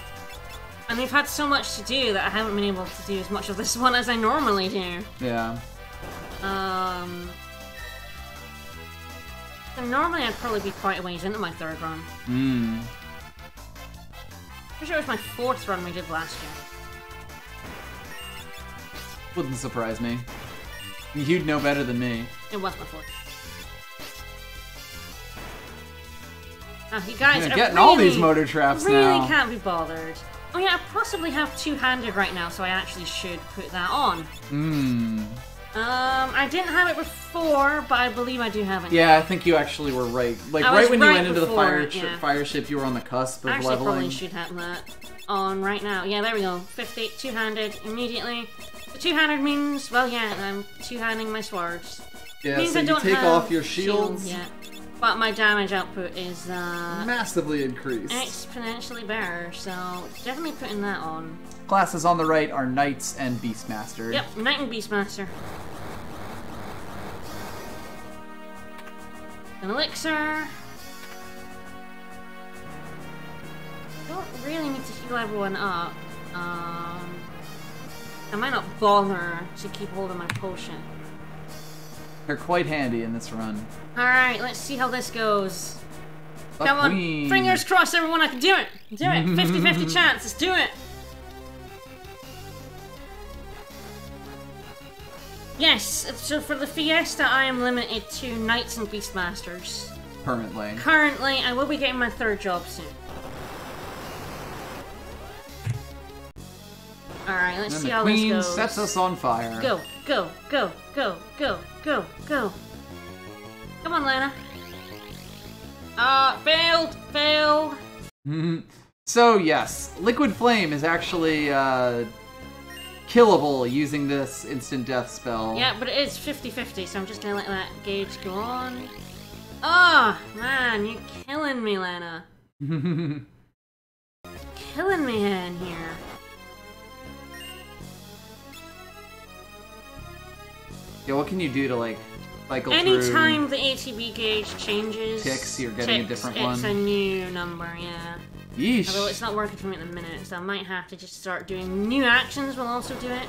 And they've had so much to do that I haven't been able to do as much of this one as I normally do. Yeah. So normally I'd probably be quite a ways into my 3rd run. Pretty sure it was my 4th run we did last year. Wouldn't surprise me. You'd know better than me. It was my 4th. You guys are getting all these motor traps really now. Really can't be bothered. Oh yeah, I possibly have two-handed right now, so I actually should put that on. I didn't have it before, but I believe I do have it now. Yeah, I think you actually were right. Like, right when you went into the fire ship, you were on the cusp of leveling. I probably should have that on right now. Yeah, there we go. 50, two-handed immediately. The two-handed means, well, yeah, I'm two-handing my swords. Yeah, means so I don't you take have off your shields. yet. But my damage output is massively increased. Exponentially better, so definitely putting that on. Classes on the right are Knights and Beastmaster. Yep, Knight and Beastmaster. An elixir. Don't really need to heal everyone up. I might not bother to keep hold of my potion. They're quite handy in this run. Alright, let's see how this goes. Come on, fingers crossed everyone, I can do it! Do it! 50-50 chance, let's do it! Yes, so for the Fiesta I am limited to Knights and Beastmasters. Permanently. Currently, I will be getting my 3rd job soon. Alright, let's see how this goes. The Queen sets us on fire. Go, go, go, go, go, go, go. Come on, Lana. Failed. So yes, Liquid Flame is actually killable using this instant death spell. Yeah, but it is 50-50, so I'm just gonna let that gauge go on. Oh, man, you're killing me, Lana. Killing me in here. Yeah, what can you do to like cycle Anytime the ATB gauge changes, ticks, you're getting a different one. It's a new number, yeah. Yeesh. Although it's not working for me at the minute, so I might have to just start doing new actions. Will also do it.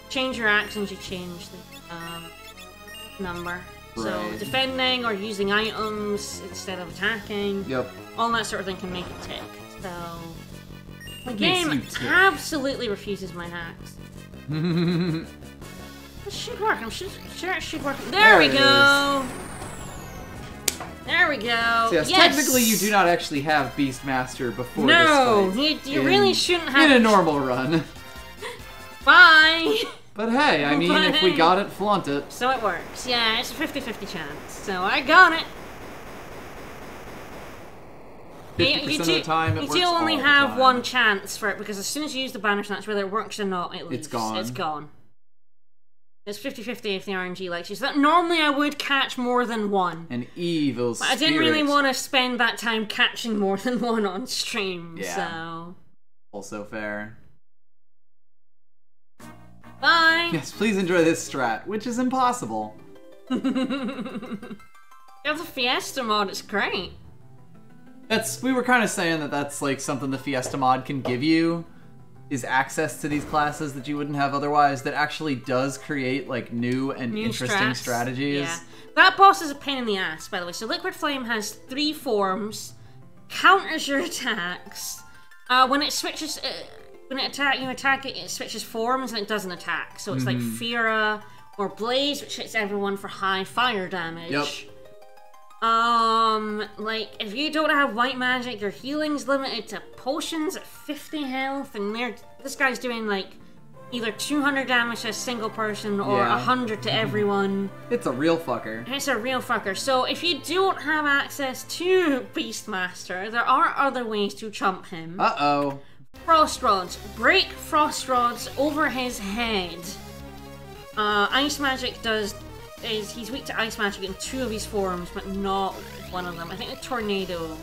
Change your actions, you change the number. So defending or using items instead of attacking. Yep. All that sort of thing can make it tick. So the game absolutely refuses my hacks. This should work. I'm sure it should work. There we go. There we go. So yes, technically you do not actually have Beastmaster before no, this fight. you really shouldn't have. In a normal run. Bye. But hey, I mean, if we got it, flaunt it. So it works. Yeah, it's a 50-50 chance. So I got it. 50% of the time, it works. You do only have one chance for it, because as soon as you use the banner snatch, whether it works or not, it leaves. It's gone. It's gone. It's 50-50 if the RNG likes you. So that normally I would catch more than one. An evil spirit. But I didn't really want to spend that time catching more than one on stream, yeah. so... Also fair. Bye! Yes, please enjoy this strat, which is impossible. You have the Fiesta mod, it's great. We were kind of saying that that's like something the Fiesta mod can give you, is access to these classes that you wouldn't have otherwise, that actually does create like new and interesting strategies. Yeah. That boss is a pain in the ass, by the way. So Liquid Flame has 3 forms, counters your attacks. When it switches, you attack it, it switches forms and it doesn't attack. So it's like Fira or Blaze, which hits everyone for high fire damage. Yep. Like, if you don't have white magic, your healing's limited to potions at 50 health, and this guy's doing, like, either 200 damage to a single person or 100 to everyone. It's a real fucker. It's a real fucker. So, if you don't have access to Beastmaster, there are other ways to chump him. Uh-oh. Frost Rods. Break Frost Rods over his head. Ice Magic he's weak to Ice Magic in 2 of his forms, but not one of them. I think the Tornado.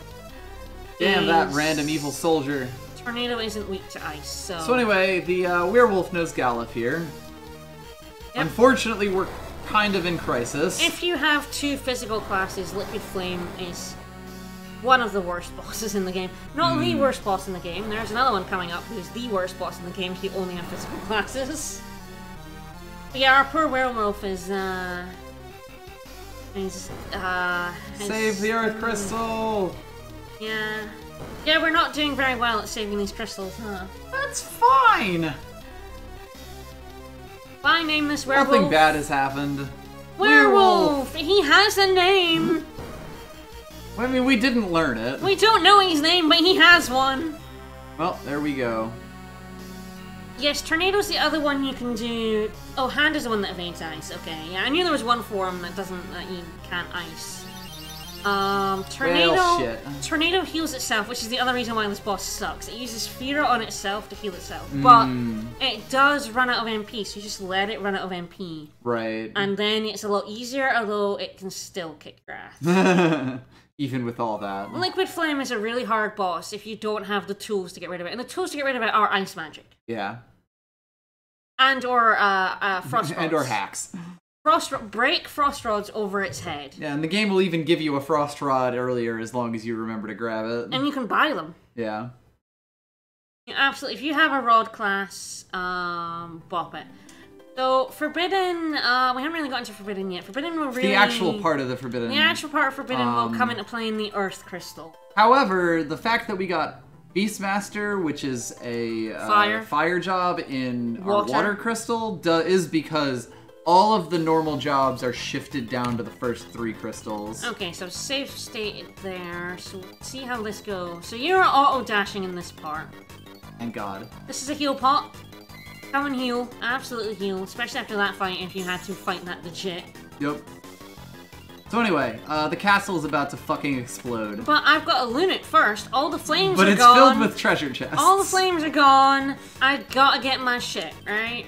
Damn, that random evil soldier. Tornado isn't weak to ice, so... So anyway, the werewolf knows Gallup here. Yep. Unfortunately, we're kind of in crisis. If you have 2 physical classes, Liquid Flame is one of the worst bosses in the game. Not the worst boss in the game. There's another one coming up who's the worst boss in the game if you only have physical classes. But yeah, our poor werewolf is save the Earth Crystal! Yeah. Yeah, we're not doing very well at saving these crystals, huh? That's fine! Why name this werewolf? Nothing bad has happened. Werewolf! He has a name! I mean, we didn't learn it. We don't know his name, but he has one! Well, there we go. Yes, Tornado's the other one you can do. Oh, Hand is the one that evades ice. Okay, yeah, I knew there was one form that you can't ice. Tornado. Well, shit. Tornado heals itself, which is the other reason why this boss sucks. It uses Fira on itself to heal itself, but it does run out of MP, so you just let it run out of MP. Right. And then it's a lot easier, although it can still kick your ass. Even with all that. Liquid Flame is a really hard boss if you don't have the tools to get rid of it, and the tools to get rid of it are Ice Magic. Yeah. And or Frost Rods. And or hacks. Break Frost Rods over its head. Yeah, and the game will even give you a Frost Rod earlier as long as you remember to grab it. And you can buy them. Yeah. Absolutely. If you have a Rod class, bop it. So, Forbidden, we haven't really gotten to Forbidden yet. Forbidden will really... The actual part of the Forbidden. The actual part of Forbidden will come into play in the Earth Crystal. However, the fact that we got Beastmaster, which is a fire job in our water crystal, is because all of the normal jobs are shifted down to the first 3 crystals. Okay, so safe state there. So let's see how this goes. So you're auto-dashing in this part. Thank God. This is a heal pot. Come and heal. Absolutely heal. Especially after that fight, if you had to fight that legit. Yep. So anyway, the castle is about to fucking explode. But I've got to loot it first. All the flames are gone. But it's filled with treasure chests. All the flames are gone. I gotta get my shit, right?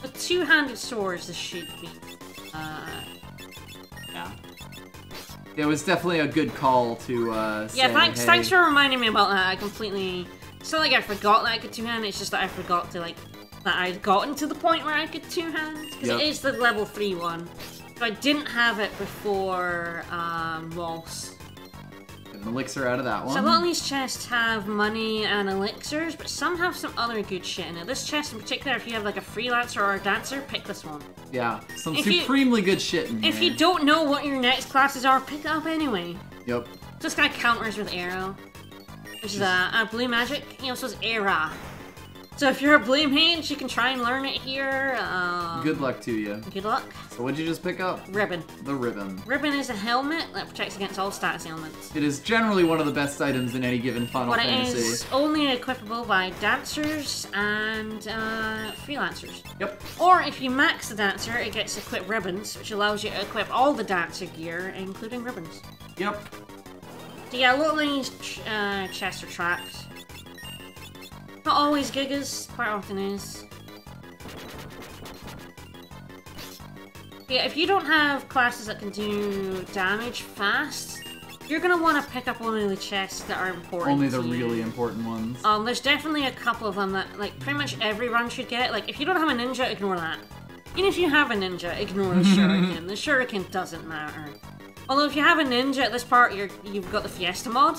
With 2-handed swords, this should be. Yeah. It was definitely a good call to say, thanks for reminding me about that. I completely... It's not like I forgot that I could 2-hand, it's just that I forgot to, like, that I'd gotten to the point where I could 2-hand. Because it is the level 3 one. So I didn't have it before Waltz. An elixir out of that one. So a lot of these chests have money and elixirs, but some have some other good shit in it. This chest in particular, if you have like a freelancer or a dancer, pick this one. Yeah, some supremely good shit in here. If you don't know what your next classes are, pick it up anyway. Yep. This guy counters with arrow, which is a blue magic. He also has era. So if you're a blue mage, you can try and learn it here. Good luck to you. Good luck. So what'd you just pick up? Ribbon. The ribbon. Ribbon is a helmet that protects against all status ailments. It is generally one of the best items in any given Final Fantasy. But it is only equipable by dancers and freelancers. Yep. Or if you max the dancer, it gets equipped ribbons, which allows you to equip all the dancer gear, including ribbons. Yep. So yeah, a lot of these chests are trapped. Not always gigas, quite often is. Yeah, if you don't have classes that can do damage fast, you're gonna want to pick up only the chests that are important. Only the really important ones. There's definitely a couple of them that, like, pretty much every run should get. Like, if you don't have a ninja, ignore that. Even if you have a ninja, ignore the shuriken. The shuriken doesn't matter. Although if you have a ninja at this part, you've got the Fiesta mod.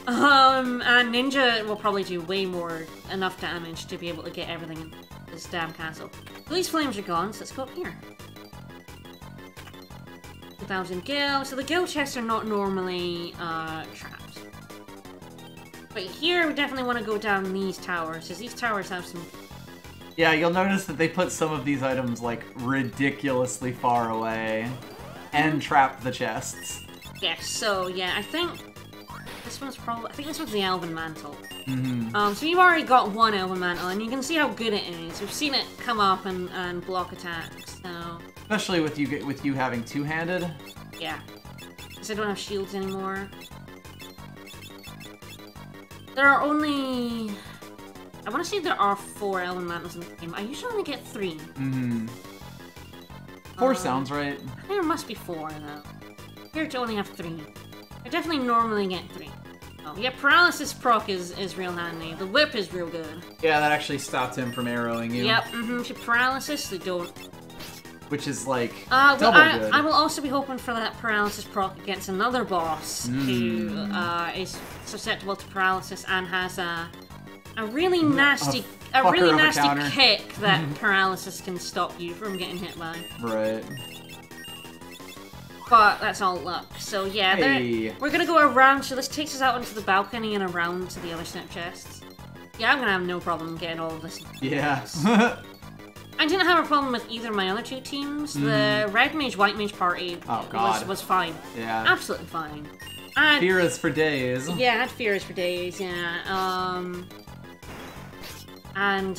And ninja will probably do way more, enough damage to be able to get everything in this damn castle. So these flames are gone, so let's go up here. 2,000 gil. So the gil chests are not normally trapped. But here we definitely want to go down these towers, because these towers have some... Yeah, you'll notice that they put some of these items, like, ridiculously far away. And trap the chests. Yes, so yeah, I think this one's probably... I think this one's the Elven Mantle. So you've already got one Elven Mantle, and you can see how good it is. We've seen it come up and block attacks, so... Especially with you having two-handed. Yeah. Because I don't have shields anymore. There are only... I want to say there are 4 Elven Mantles in the game. I usually only get 3. 4 sounds right. I think there must be 4, though. Here to only have 3. I definitely normally get 3. Oh, yeah, paralysis proc is real handy. The whip is real good. Yeah, that actually stopped him from arrowing you. Yep, if you paralysis, they don't. Which is like double good. I will also be hoping for that paralysis proc against another boss who is susceptible to paralysis and has a really nasty kick that paralysis can stop you from getting hit by. Right. But that's all luck. So yeah, hey. We're gonna go around. So this takes us out onto the balcony and around to the other snip chests. Yeah, I'm gonna have no problem getting all of this. Yeah. I didn't have a problem with either of my other 2 teams. The Red Mage, White Mage party was fine. Yeah. Absolutely fine. Fears for days. Yeah, I had fears for days, yeah. And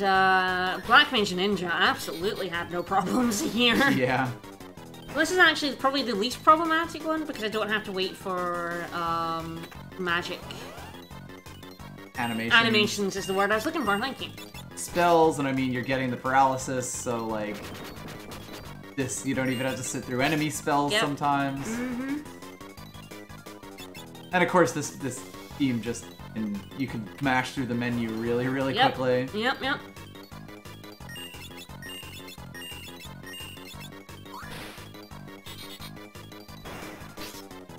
Black Mage and Ninja absolutely had no problems here. Yeah. This is actually probably the least problematic one because I don't have to wait for magic. Animations is the word I was looking for, thank you. Spells, and I mean, you're getting the paralysis, so like, this, you don't even have to sit through enemy spells sometimes. And of course, this theme just, you can mash through the menu really, really quickly. Yep.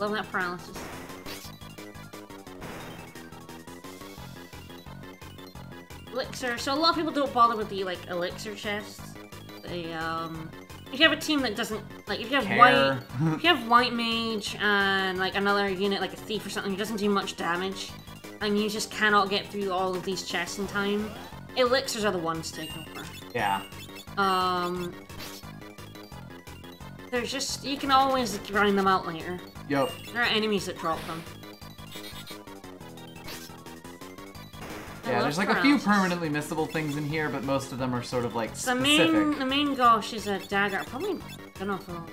Love that paralysis. Elixir. So a lot of people don't bother with the like elixir chests. They if you have a team that doesn't like if you have white mage and like another unit like a thief or something who doesn't do much damage and you just cannot get through all of these chests in time, elixirs are the ones to take over. Yeah. There's just you can always grind them out later. Yep. There are enemies that drop them. Yeah, there's like a few permanently missable things in here, but most of them are sort of like specific. The main gosh is a dagger. Probably don't know if it'll...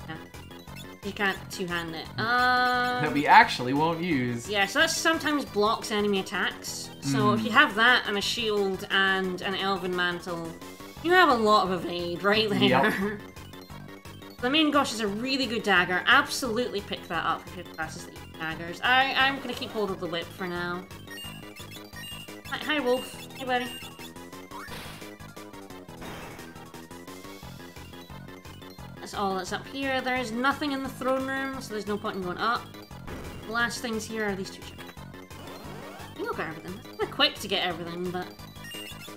Yeah. You can't two-hand it. That we actually won't use. Yeah, so that sometimes blocks enemy attacks. So if you have that and a shield and an elven mantle, you have a lot of evade right there. Yep. The main gosh is a really good dagger. Absolutely pick that up if your classes that use daggers. I'm gonna keep hold of the whip for now. Hi, Wolf. Hey, buddy. That's all that's up here. There is nothing in the throne room, so there's no point in going up. The last things here are these two ships. I think I'll get everything. It's kind of quick to get everything, but...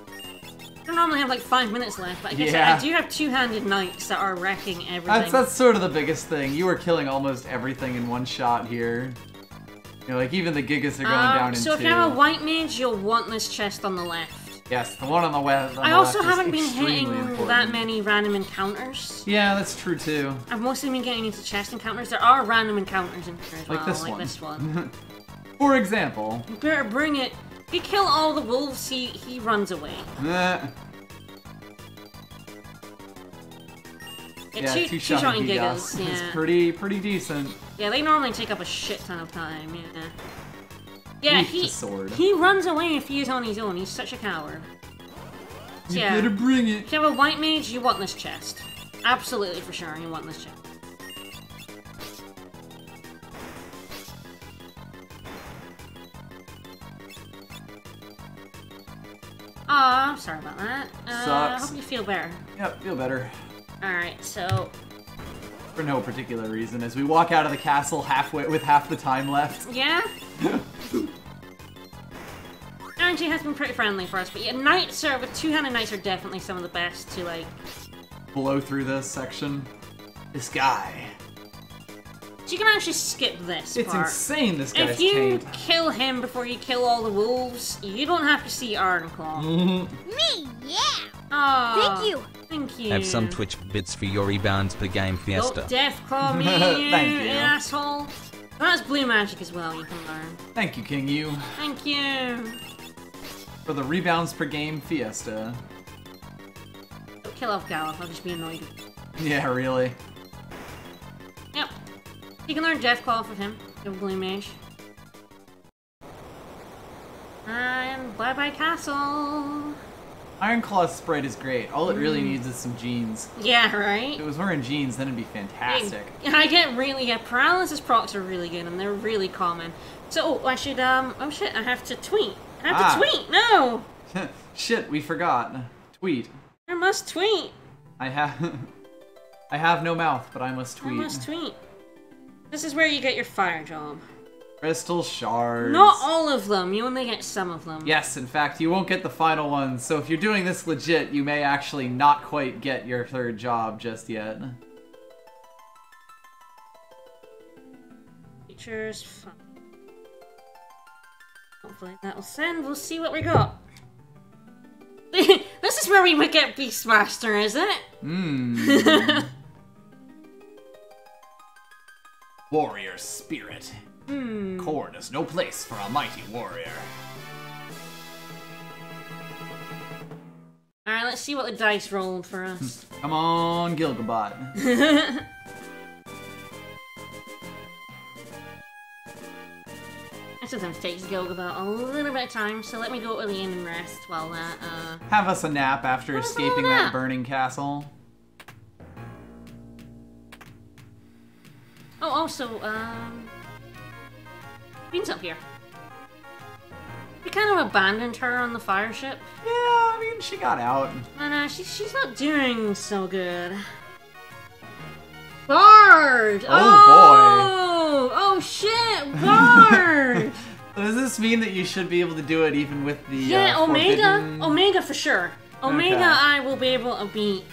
I don't normally have like 5 minutes left, but I guess I do have two-handed knights that are wrecking everything. That's sort of the biggest thing. You were killing almost everything in one shot here. You know, like even the Gigas are going down in two. So if you have a white mage, you'll want this chest on the left. Yes, the one on the left. I also haven't been hitting that many random encounters. Yeah, that's true too. I've mostly been getting into chest encounters. There are random encounters in here as well, like this one. For example. You better bring it. If you kill all the wolves, he runs away. Yeah, two-shotting Gigas. Yeah. It's pretty decent. Yeah, they normally take up a shit ton of time, yeah. Yeah, sword. he runs away if he's on his own. He's such a coward. You better bring it. If you have a white mage, you want this chest. Absolutely, for sure, you want this chest. Aw, sorry about that. Sucks. I hope you feel better. Yep, feel better. Alright, so... For no particular reason, as we walk out of the castle halfway with half the time left. Yeah? RNG has been pretty friendly for us, but yeah, knights are, with two-handed knights are definitely some of the best to, like... blow through this section. This guy. So you can actually skip this part. It's insane, this guy's If you taint. kill him before you kill all the wolves, you don't have to see Ironclaw. Me, yeah! Oh, thank you! Thank you. Have some Twitch bits for your rebounds per game, Fiesta. Oh, Deathclaw me, Thank you. asshole. That's blue magic as well, you can learn. Thank you, King Yu. Thank you. For the rebounds per game Fiesta. Don't kill off Gallop, I'll just be annoyed. Yeah, really. Yep. You can learn Deathclaw with him, the blue mage. And bye-bye castle. Ironclaw's sprite is great. All it really needs is some jeans. Yeah, right? If it was wearing jeans, then it'd be fantastic. I get really, paralysis procs are really good and they're really common. So, I should, oh shit, I have to tweet. I have to tweet, no! Shit, we forgot. Tweet. I must tweet. I have no mouth, but I must tweet. I must tweet. This is where you get your fire job. Crystal shards. Not all of them, you only get some of them. Yes, in fact, you won't get the final one, so if you're doing this legit, you may actually not quite get your third job just yet. Features, fun. Hopefully that will send, we'll see what we got. This is where we would get Beastmaster, is it? Mmm. Warrior spirit. Corn is no place for a mighty warrior. Alright, let's see what the dice rolled for us. Come on, Gilgabot. It sometimes takes Gilgabot a little bit of time, so let me go to the inn and rest while that, Have us a nap after escaping that burning castle. Oh, also, Bean's up here. We kind of abandoned her on the fire ship. Yeah, I mean, she got out. And, she's not doing so good. Bard! Oh, boy! Oh, shit! Bard! Does this mean that you should be able to do it even with the, yeah, Omega! forbidden... Omega for sure. Omega Okay. I will be able to beat.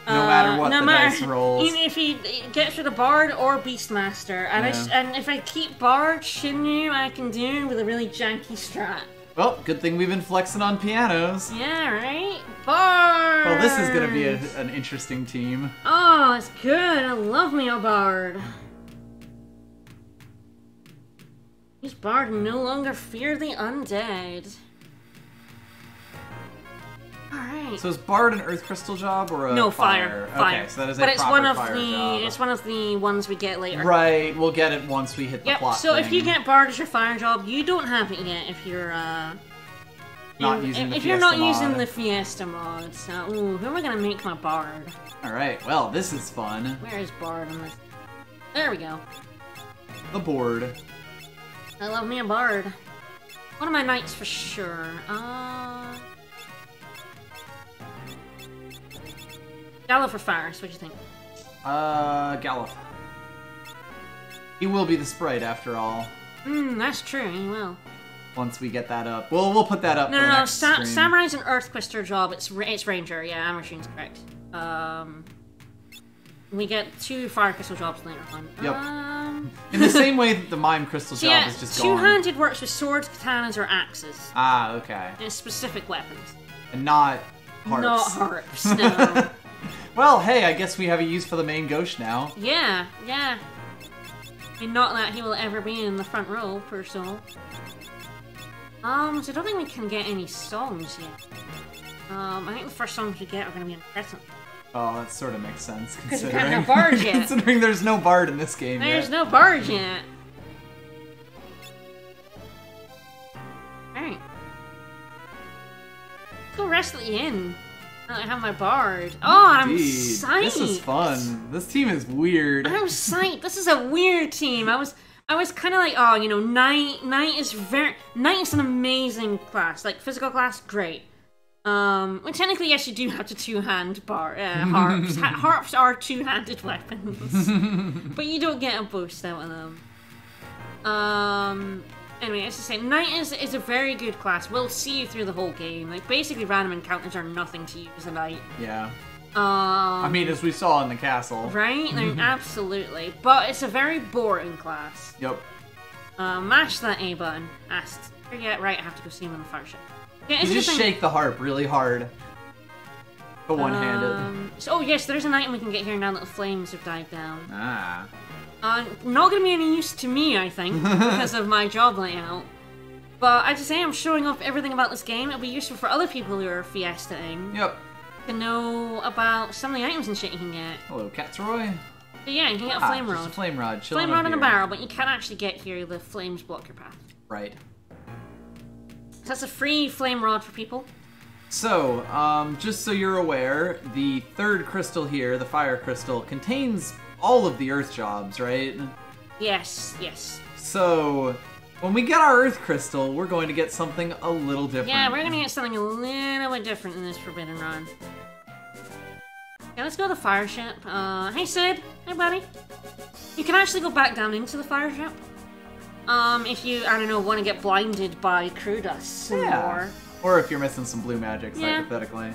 No matter what the dice rolls. Even if he gets rid of Bard or Beastmaster. And, and if I keep Bard, Shinryu I can do with a really janky strat. Well, good thing we've been flexing on pianos. Yeah, right? Bard! Well, this is gonna be an interesting team. Oh, it's good. I love me a Bard. These Bard no longer fear the undead. Alright. So is Bard an Earth Crystal job or a No, fire. Okay, so that is but a it's proper one of fire the job. it's one of the ones we get later. Right, we'll get it once we hit the Yep, plot so if thing. you get Bard as your fire job, you don't have it yet if you're Not using the if you're Fiesta not using mod. the Fiesta mod. So ooh, who am I gonna make my Bard? Alright, well, this is fun. Where is Bard on this? There we go. The board. I love me a Bard. One of my knights for sure. Gallo for fire, so what do you think? Gallop. He will be the sprite after all. That's true, he will. Once we get that up. We'll put that up for the next stream. Samurai's an Earth Twister job, it's Ranger, yeah, Amachine's correct. We get 2 Fire Crystal jobs later on. Yep. In the same way that the Mime Crystal job is just gone. Two-handed works with swords, katanas, or axes. Ah, okay. And specific weapons. And not harps. Not harps, no. Well, hey, I guess we have a use for the main ghost now. Yeah. And not that he will ever be in the front row, per so. So I don't think we can get any songs yet. I think the first songs we get are going to be in Present. Oh, that sort of makes sense, Because we can't have bards yet. Considering there's no bard in this game There's no bards yet. Alright. Let's go rest at the inn. Now that I have my bard. Oh, I'm psyched! This is fun. This team is weird. I'm psyched. This is a weird team. I was kind of like, oh, you know, Knight is an amazing class. Like, physical class, great. Well, technically, yes, you do have to two-hand harps. Harps are two-handed weapons. But you don't get a boost out of them. Anyway, as I say, Knight is a very good class. We'll see you through the whole game. Like, basically, random encounters are nothing to use a Knight. Yeah. I mean, as we saw in the castle. Right? Absolutely. But it's a very boring class. Yep. Mash that A button. Forget, right, I have to go see him on the fire ship. Yeah, you just shake the harp really hard. The one-handed. Oh yes, there's an item we can get here now that the flames have died down. Ah. Not gonna be any use to me, I think, because of my job layout. But as I say, I'm showing off everything about this game. It'll be useful for other people who are fiestaing. Yep. To know about some of the items and shit you can get. Hello, Catsroy. So yeah, you can get a flame rod. Just a flame rod. Flame rod in a barrel, but you can't actually get here. The flames block your path. Right. So that's a free flame rod for people. So, just so you're aware, the third crystal here, the fire crystal, contains all of the earth jobs, right? Yes. So, when we get our earth crystal, we're going to get something a little different. Yeah, we're going to get something a little bit different in this Forbidden Run. Yeah, let's go to the fire ship. Hey Sid. Hey buddy. You can actually go back down into the fire ship. If you, I don't know, want to get blinded by crew dust some more. Or if you're missing some blue magics, hypothetically.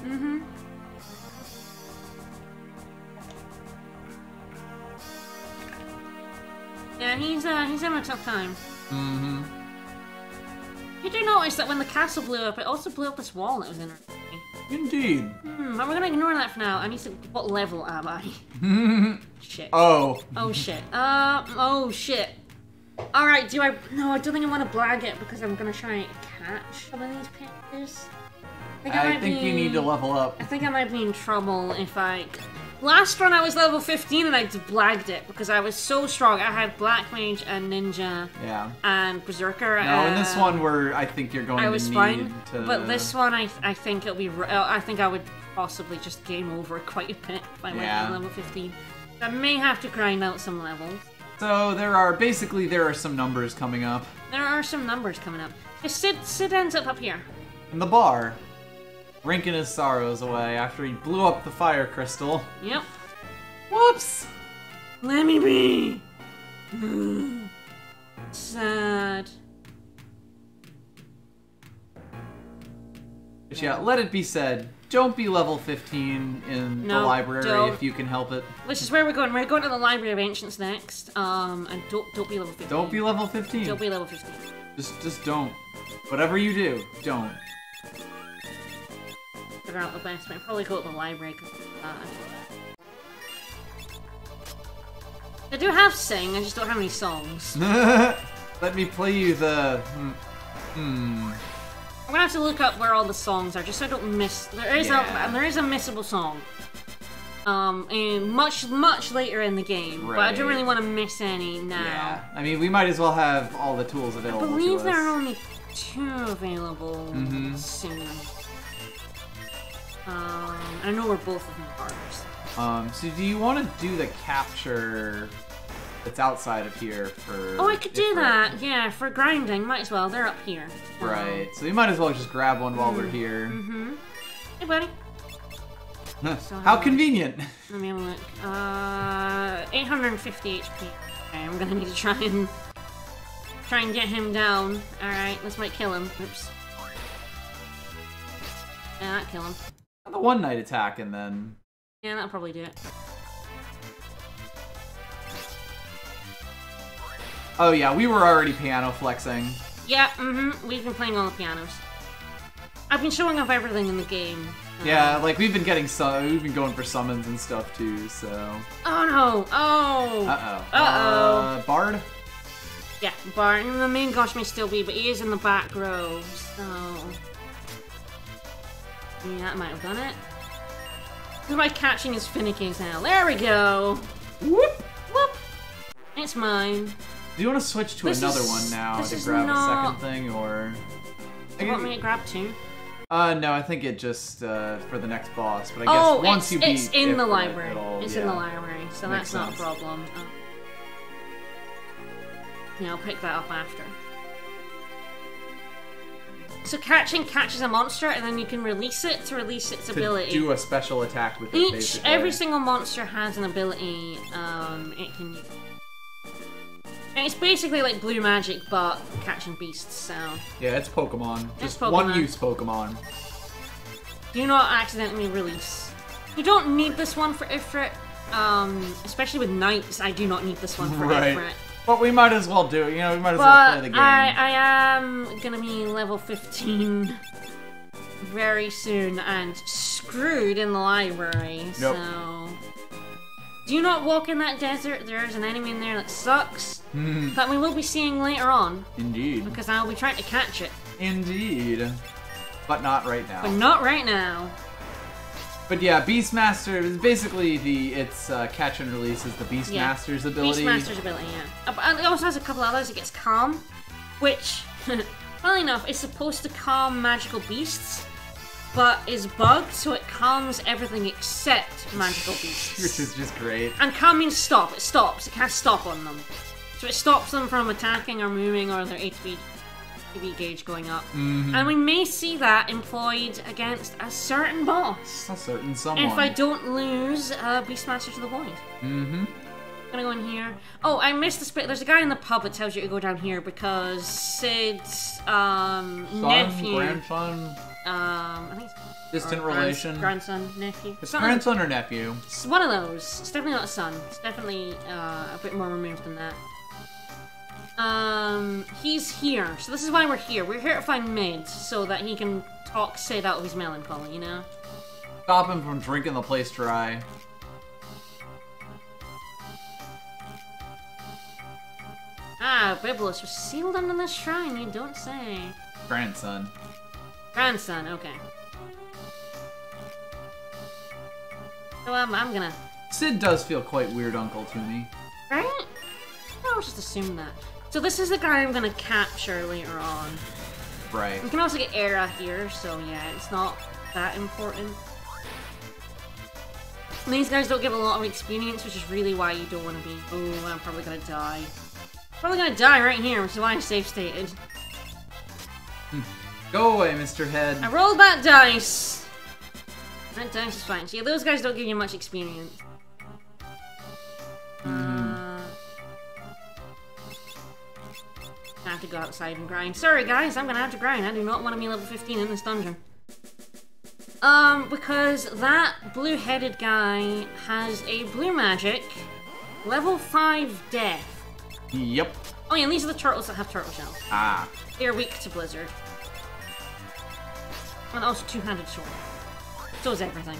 Yeah, he's having a tough time. You do notice that when the castle blew up, it also blew up this wall that was in our way. Indeed. But we're gonna ignore that for now. I need to. What level am I? Shit. Oh. Oh shit. Oh shit. Alright, no, I don't think I want to blag it because I'm gonna try and catch some of these pictures. I think you need to level up. I think I might be in trouble if I... Last run I was level 15 and I blagged it because I was so strong. I had Black Mage and Ninja and Berserker. No, in this one I think you're going to need to... But this one I think it'll be... I think I would possibly just game over quite a bit if I went to level 15. I may have to grind out some levels. So there are some numbers coming up. There are some numbers coming up. Sid ends up here. In the bar. Drinking his sorrows away after he blew up the fire crystal. Yep. Whoops! Let me be! Sad. But yeah, let it be said, don't be level 15 in the library if you can help it. Which is where we're going. We're going to the Library of Ancients next. And don't be level 15. Don't be level 15. Don't be level 15. Just don't. Whatever you do, don't. Figure out the best way. Probably go to the library because I do have sing, I just don't have any songs. Let me play you the... I'm gonna have to look up where all the songs are, just so I don't miss... There is a missable song. Much later in the game, but I don't really want to miss any now. Yeah, I mean, we might as well have all the tools available to us. I believe there are only 2 available soon. I know where both of them are. So do you want to do the capture that's outside of here for... Oh, I could do that, yeah, for grinding, might as well, they're up here. Right, so we might as well just grab one while we're here. Hey, buddy. How convenient! Let me have a look. 850 HP. Okay, I'm gonna need to try and get him down. Alright, this might kill him. Oops. Yeah, that'll kill him. The one night attack and then... Yeah, that'll probably do it. Oh yeah, we were already piano flexing. Yeah, we've been playing all the pianos. I've been showing off everything in the game. Yeah, like we've been getting we've been going for summons and stuff too, so... Oh no! Oh! Uh-oh. Bard? Yeah, Bard. The main gosh may still be, but he is in the back row, so... Yeah, that might have done it. This is why catching is finicky as hell. There we go! Whoop! Whoop! It's mine. Do you want to switch to another one now to grab a second thing, or...? Do you want me to grab two? No, I think it just, for the next boss, but I guess once you beat it's in the library. It's in the yeah. library, so Makes that's not a sense. problem. Yeah, I'll pick that up after. So catching catches a monster, and then you can release it to release its ability. Do a special attack with it, basically. Every single monster has an ability it can use. And it's basically like blue magic, but catching beasts, so... Yeah, it's Pokemon. It's Just Pokemon. one-use Pokemon. Do not accidentally release. You don't need this one for Ifrit. Especially with Knights, I do not need this one for Ifrit. But we might as well do it, you know, we might as well play the game. I am gonna be level 15 very soon and screwed in the library, so... Do not walk in that desert, there's an enemy in there that sucks, that we will be seeing later on. Indeed. Because I'll be trying to catch it. Indeed. But not right now. But not right now. But yeah, Beastmaster is basically its catch and release is the Beastmaster's ability. Beastmaster's ability, yeah. And it also has a couple others. It gets Calm, which, funnily enough, is supposed to calm magical beasts, but is bugged, so it calms everything except magical beasts. Which is just great. And calm means stop. It stops. It can't stop on them. So it stops them from attacking or moving or their HP gauge going up. And we may see that employed against a certain boss. A certain someone. If I don't lose Beastmaster to the Void. I'm gonna go in here. Oh, I missed the spit. There's a guy in the pub that tells you to go down here because Sid's nephew... grandson? I think it's... Distant relation? Grandson, nephew. It's grandson or nephew? It's one of those. It's definitely not a son. It's definitely a bit more removed than that. He's here. So this is why we're here. We're here to find Mid so that he can talk Sid out of his melancholy, you know? Stop him from drinking the place dry. Ah, Biblos was sealed under this shrine, you don't say. Grandson. Grandson, okay. So I'm gonna... Sid does feel quite weird uncle to me. Right? I'll just assume that. So this is the guy I'm gonna capture later on. Right. We can also get Era here, so yeah, it's not that important. And these guys don't give a lot of experience, which is really why you don't want to be... Oh, I'm probably gonna die. Probably gonna die right here, which is why I safe stated. Go away, Mr. Head. I rolled that dice! That dice is fine. So yeah, those guys don't give you much experience. I have to go outside and grind. Sorry guys, I'm gonna have to grind. I do not want to be level 15 in this dungeon. Because that blue-headed guy has a blue magic, level 5 death. Yep. Oh yeah, and these are the turtles that have turtle shells. Ah. They're weak to Blizzard. And also two-handed sword. So is everything.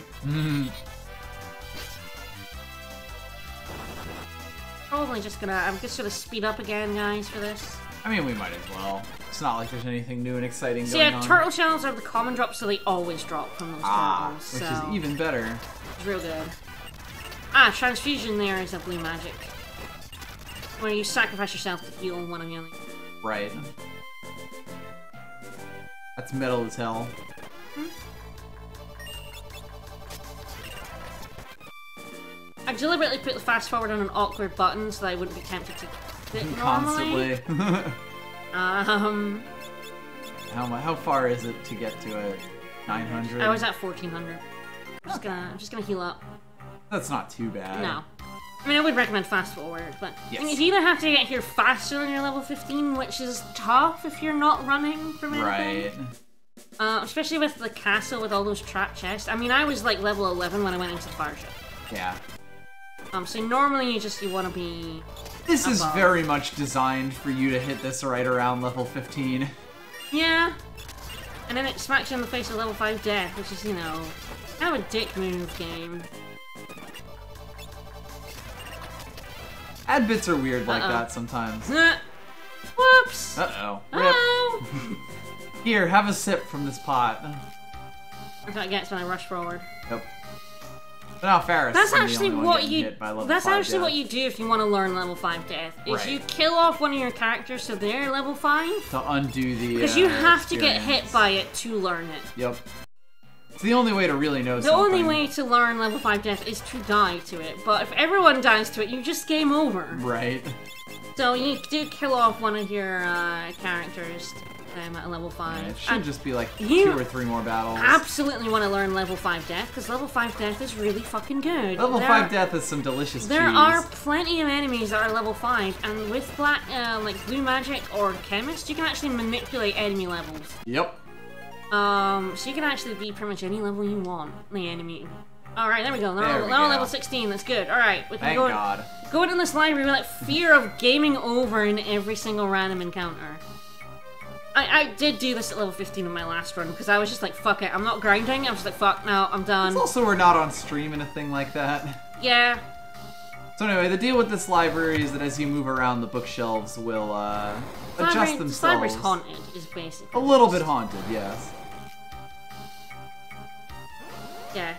Probably just gonna... I'm just gonna speed up again, guys, for this. I mean, we might as well. It's not like there's anything new and exciting So going yeah, on. turtle shells are the common drop, so they always drop from those turtles. Which so is even better. it's real good. Ah, transfusion there is a blue magic. Where you sacrifice yourself to heal one of your... Right. That's metal as hell. I deliberately put the fast forward on an awkward button so that I wouldn't be tempted to hit it normally. Constantly. How far is it to get to it? 900? I was at 1400. I'm just gonna heal up. That's not too bad. No. I mean, I would recommend fast forward, but Yes. I mean, you either have to get here faster than you're level 15, which is tough if you're not running from anything. Right. Especially with the castle with all those trap chests. I mean, I was like level 11 when I went into the fire ship. Yeah. So normally you want to be This is above. very much designed for you to hit this right around level 15. Yeah. And then it smacks you in the face with level 5 death, which is, you know, kind of a dick move game. Ad bits are weird like that sometimes. Whoops! Uh-oh. Oh! Rip. Here, have a sip from this pot. That's what it gets when I rush forward. Yep. But now Ferris That's is the actually only one what getting you. hit by level That's 5 actually death. what you do if you want to learn level 5 death. Is Right. you kill off one of your characters so they're level 5. To undo the Because you have to experience. get hit by it to learn it. Yep. It's the only way to really know The something. only way to learn level 5 death is to die to it. But if everyone dies to it, you just game over. Right. So you do kill off one of your characters at level 5. It should And just be like you 2 or 3 more battles. absolutely want to learn level 5 death, because level 5 death is really fucking good. Level 5 death is some delicious There cheese. are plenty of enemies that are level 5, and with black, like blue magic or chemist, you can actually manipulate enemy levels. Yep. So you can actually be pretty much any level you want, the enemy. Alright, there we go. There we Now go. level 16, that's good. Alright, we can Thank go God. go into this library with like fear of gaming over in every single random encounter. I did do this at level 15 in my last run, because I was just like, fuck it, I'm not grinding, I'm just like, fuck, no, I'm done. It's also we're not on stream and a thing like that. Yeah. So anyway, the deal with this library is that as you move around, the bookshelves will adjust themselves. This library's haunted, is basically. A little bit haunted, yes. Yeah.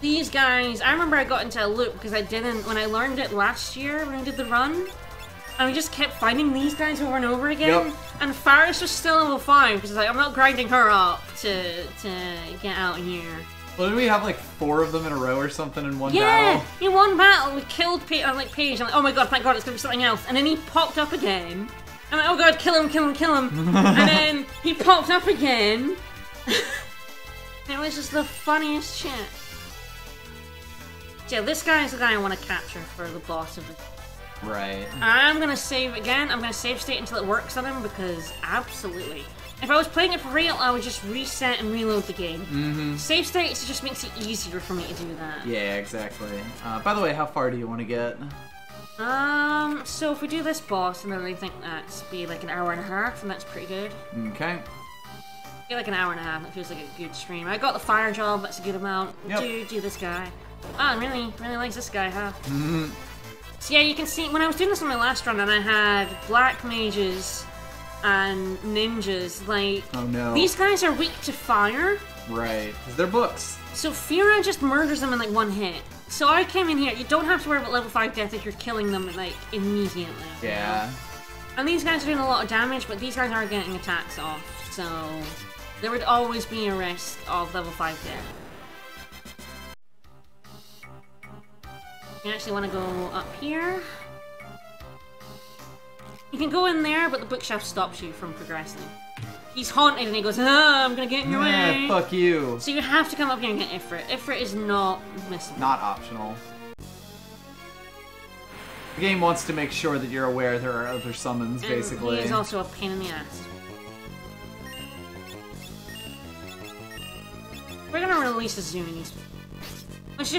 These guys, I remember I got into a loop because I didn't, when I learned it last year when I did the run, and we just kept finding these guys over and over again. Yep. And Faris was still level 5 because like, I'm not grinding her up to get out here. Well, did we have like 4 of them in a row or something in one Yeah, battle? in one battle we killed Paige. I'm like, oh my god, thank god, it's gonna be something else. And then he popped up again. I'm like, oh god, kill him, kill him, kill him. And then he popped up again. It was just the funniest shit. Yeah, this guy is the guy I want to capture for the boss of the. Right. I'm gonna save again. I'm gonna save state until it works on him because absolutely. If I was playing it for real, I would just reset and reload the game. Mm-hmm. Save states just makes it easier for me to do that. Yeah, exactly. By the way, how far do you want to get? So if we do this boss, and then I think that's be like an hour and a half, and that's pretty good. Okay. Yeah, like an hour and a half. That feels like a good stream. I got the fire job. That's a good amount. Yep. Do this guy. Ah, really likes this guy, huh? Mm-hmm. So yeah, you can see when I was doing this on my last run, and I had black mages and ninjas. Like, Oh no. these guys are weak to fire. Right. 'Cause they're books. So Fira just murders them in like one hit. So I came in here. You don't have to worry about level 5 death if you're killing them like immediately. Yeah. And these guys are doing a lot of damage, but these guys are getting attacks off. So there would always be a risk of level 5 death. You actually want to go up here. You can go in there, but the bookshelf stops you from progressing. He's haunted and he goes, ah, I'm gonna get in your way. Fuck you. So you have to come up here and get Ifrit. Ifrit is not missable. Not optional. The game wants to make sure that you're aware there are other summons, And basically. he is also a pain in the ass. We're gonna release a Zunies. It's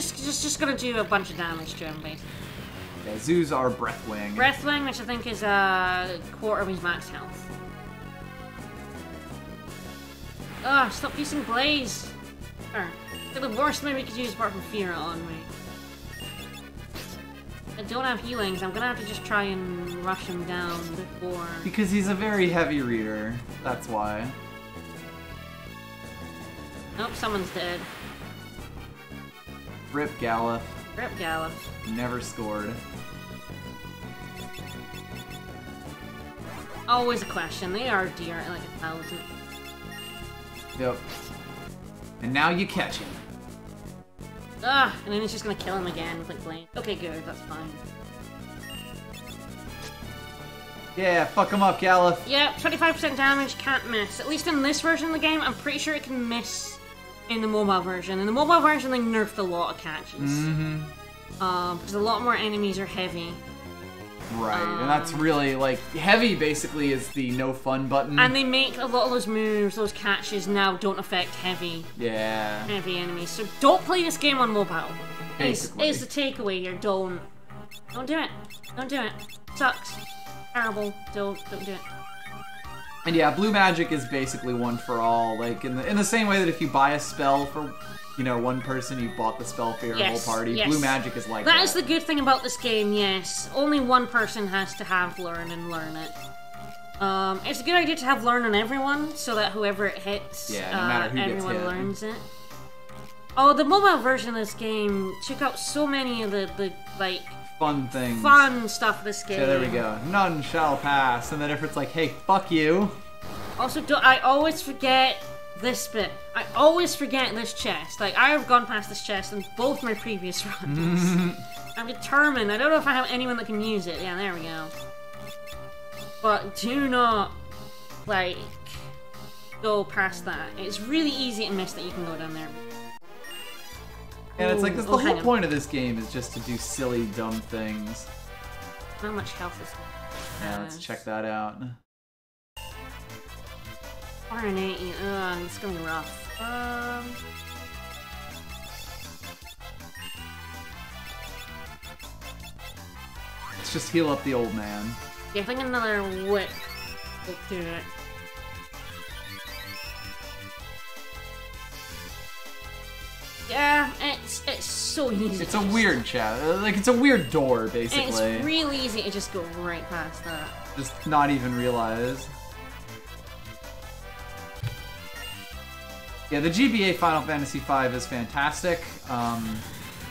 just gonna do a bunch of damage to him, basically. Yeah, Zoos are Breathwing. Breathwing, which I think is a quarter of his max health. Ah, stop using Blaze! They're the worst thing we could use apart from Fear on me. I don't have healings, I'm gonna have to just try and rush him down before... Because he's a very heavy reader. That's why. Nope, someone's dead. Rip Gallup. Rip Gallop. Never scored. Always a question, they are dear at like 1,000. Yep. And now you catch him. Ah, and then he's just gonna kill him again with like blame. Okay, good, that's fine. Yeah, fuck him up, Gallup. Yeah, 25% damage, can't miss. At least in this version of the game, I'm pretty sure it can miss in the mobile version. In the mobile version, they nerfed a lot of catches. Mm-hmm. Because a lot more enemies are heavy. Right, and that's really, like, heavy basically is the no fun button. And they make a lot of those moves, those catches now don't affect heavy enemies. So don't play this game on mobile. Basically. Is the takeaway here. Don't do it. Don't do it. Sucks. Terrible. Don't do it. And yeah, blue magic is basically one for all. Like, in the same way that if you buy a spell for, you know, one person, you bought the spell for your whole party. Yes. Blue magic is like that. That is the good thing about this game, yes. Only one person has to have learn and learn it. It's a good idea to have learn on everyone, so that whoever it hits, no matter who everyone gets hit. learns it. Oh, the mobile version of this game took out so many of the like, fun things. fun stuff of this game. Yeah, there we go. None shall pass. And then if it's like, hey, fuck you. Also, I always forget this bit. I always forget this chest. Like, I have gone past this chest in both my previous runs. I'm determined. I don't know if I have anyone that can use it. Yeah, there we go. But do not, like, go past that. It's really easy to miss that you can go down there. And it's like, the whole point of this game is just to do silly, dumb things. How much health is there? Yeah, let's check that out. 480. Ugh, it's gonna be rough. Let's just heal up the old man. Yeah, I think another whip will do it. Yeah, it's so easy. It's a weird chat. Like, it's a weird door, basically. It's real easy to just go right past that. Just not even realize. Yeah, the GBA Final Fantasy V is fantastic.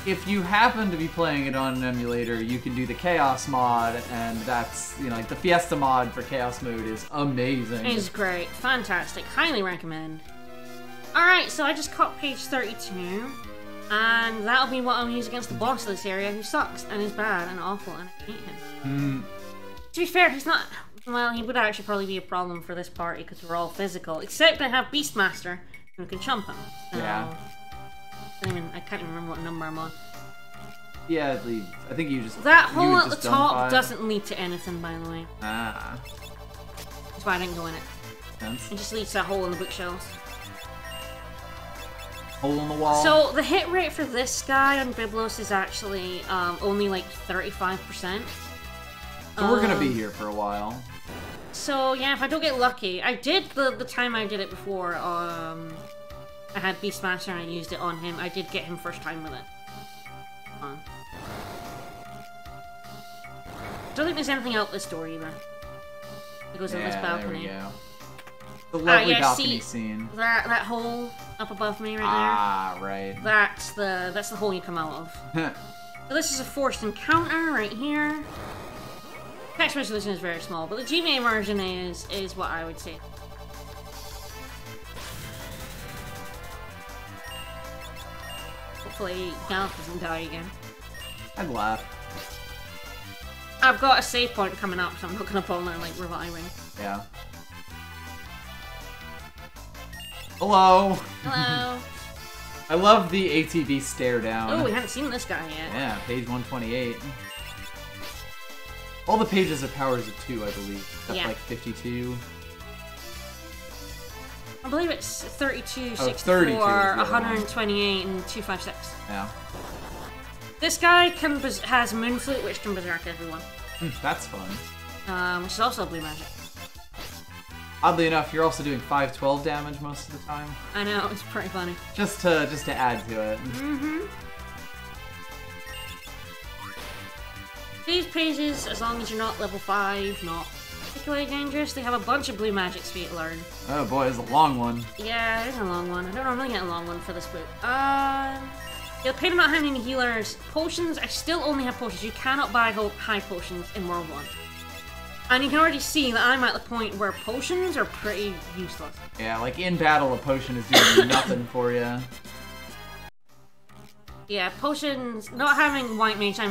If you happen to be playing it on an emulator, you can do the Chaos mod, and that's, you know, like the Fiesta mod for Chaos mode is amazing. It's great. Fantastic. Highly recommend. Alright, so I just caught page 32, and that'll be what I'll use against the boss of this area, who sucks, and is bad, and awful, and I hate him. To be fair, he's not... Well, he would actually probably be a problem for this party, because we're all physical, except I have Beastmaster, who can chump him. So, yeah. I can't even remember what number I'm on. Yeah, I think you just... That hole at the top doesn't lead to anything, by the way. Ah. That's why I didn't go in it. Sense. It just leads to a hole in the bookshelves. Hole in the wall. So the hit rate for this guy on Biblos is actually only like 35%. So we're gonna be here for a while. So yeah, if I don't get lucky, I did the time I did it before. I had Beastmaster and I used it on him. I did get him first time with it. Don't think there's anything out this door either. It goes in this balcony. There we go. The lovely balcony see scene. That hole up above me right there. Right. That's the hole you come out of. So this is a forced encounter right here. Text resolution is very small, but the GBA version is what I would say. Hopefully Gallup doesn't die again. I'd laugh. I've got a save point coming up, so I'm not gonna bother like reviving. Yeah. Hello. Hello. I love the ATV stare down. Oh, we haven't seen this guy yet. Yeah, page 128. All the pages are powers of 2, I believe. Except like 52. I believe it's 32, 64, 32 128, and 256. Yeah. This guy has Moonflute, which can berserk everyone. That's fun. Which is also blue magic. Oddly enough, you're also doing 512 damage most of the time. I know, it's pretty funny. Just to add to it. These pages, as long as you're not level 5, not particularly dangerous, they have a bunch of blue magics for you to learn. Oh boy, it's a long one. Yeah, it is a long one. I don't normally get a long one for this book. You'll pay not having any healers. Potions, I still only have potions. You cannot buy high potions in World 1. And you can already see that I'm at the point where potions are pretty useless. Yeah, like in battle, a potion is doing nothing for you. Yeah, potions, not having White Mage, I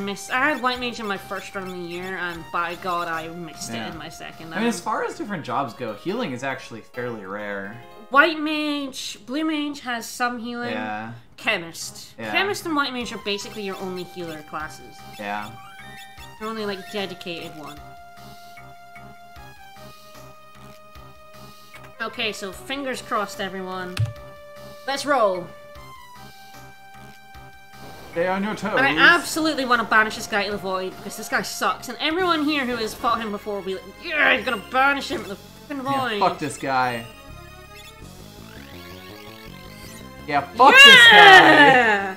had White Mage in my first run of the year, and by God, I missed it in my second. I mean, as far as different jobs go, healing is actually fairly rare. White Mage, Blue Mage has some healing. Yeah. Chemist. Yeah. Chemist and White Mage are basically your only healer classes. Yeah. Your only, like, dedicated one. Okay, so fingers crossed, everyone. Let's roll. Stay on your toes. And I absolutely want to banish this guy to the void, because this guy sucks. And everyone here who has fought him before will be like, yeah, you're gonna banish him to the fucking void. Yeah, fuck this guy. Yeah, fuck this guy.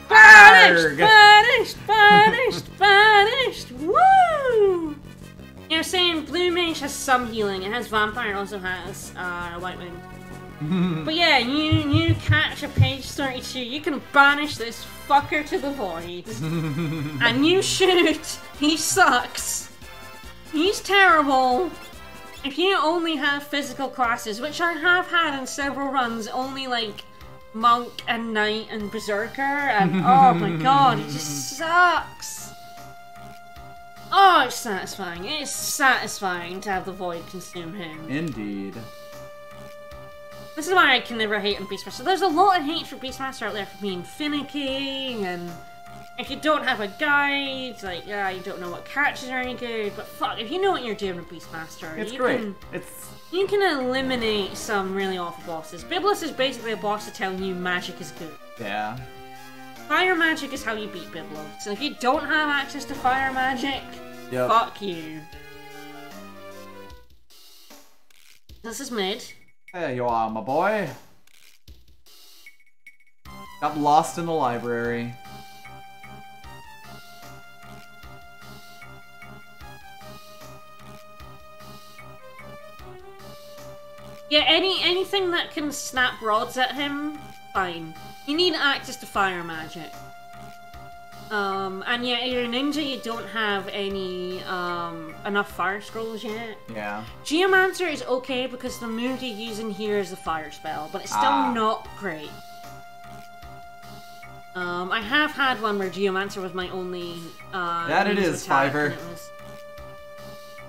Banished, banished, banished, banished. Woo! Yeah, I was saying Blue Mage has some healing. It has Vampire, it also has White Mage. But yeah, you catch a page 32, you can banish this fucker to the void. And you shoot. He sucks. He's terrible. If you only have physical classes, which I have had in several runs, only like Monk and Knight and Berserker, and oh my god, he just sucks. Oh, it's satisfying. It's satisfying to have the void consume him. Indeed. This is why I can never hate on Beastmaster. There's a lot of hate for Beastmaster out there for being finicky, and if you don't have a guide, like, yeah, you don't know what catches are any good, but fuck, if you know what you're doing with Beastmaster, It's great. You can eliminate some really awful bosses. Biblis is basically a boss to tell you magic is good. Yeah. Fire magic is how you beat Biblos. So if you don't have access to fire magic, fuck you. This is mid. There you are, my boy. Got lost in the library. Yeah, anything that can snap rods at him, fine. You need access to fire magic. And yeah, you're a ninja, you don't have any, enough fire scrolls yet. Yeah. Geomancer is okay because the move you're using here is a fire spell, but it's still not great. I have had one where Geomancer was my only, that it is, Fiverr.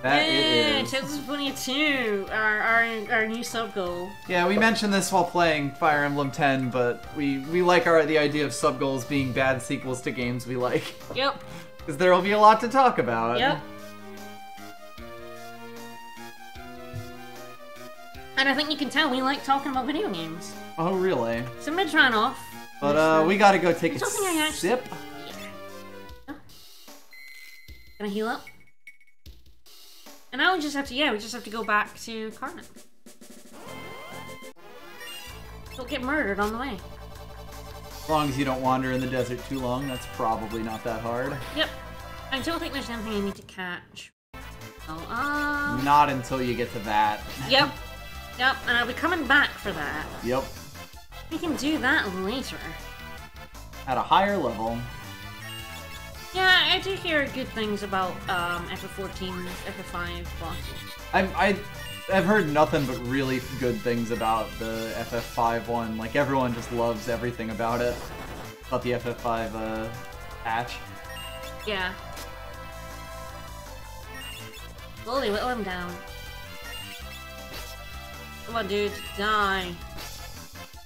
That it is. 2022, our new sub goal. Yeah, we mentioned this while playing Fire Emblem 10, but we like the idea of sub goals being bad sequels to games we like. Yep. Because there will be a lot to talk about. Yep. And I think you can tell we like talking about video games. Oh, really? So mid ran off. But we gotta go take a sip. Yeah. Gonna heal up. And now we just have to go back to Karnak. Don't get murdered on the way. As long as you don't wander in the desert too long, that's probably not that hard. Yep. I don't think there's anything I need to catch. Not until you get to that. Yep. Yep, and I'll be coming back for that. Yep. We can do that later. At a higher level. Yeah, I do hear good things about FF14, FF5 bosses. I've heard nothing but really good things about the FF5 one. Like, everyone just loves everything about it. About the FF5 patch. Yeah. Slowly whittle him down. Come on, dude, die.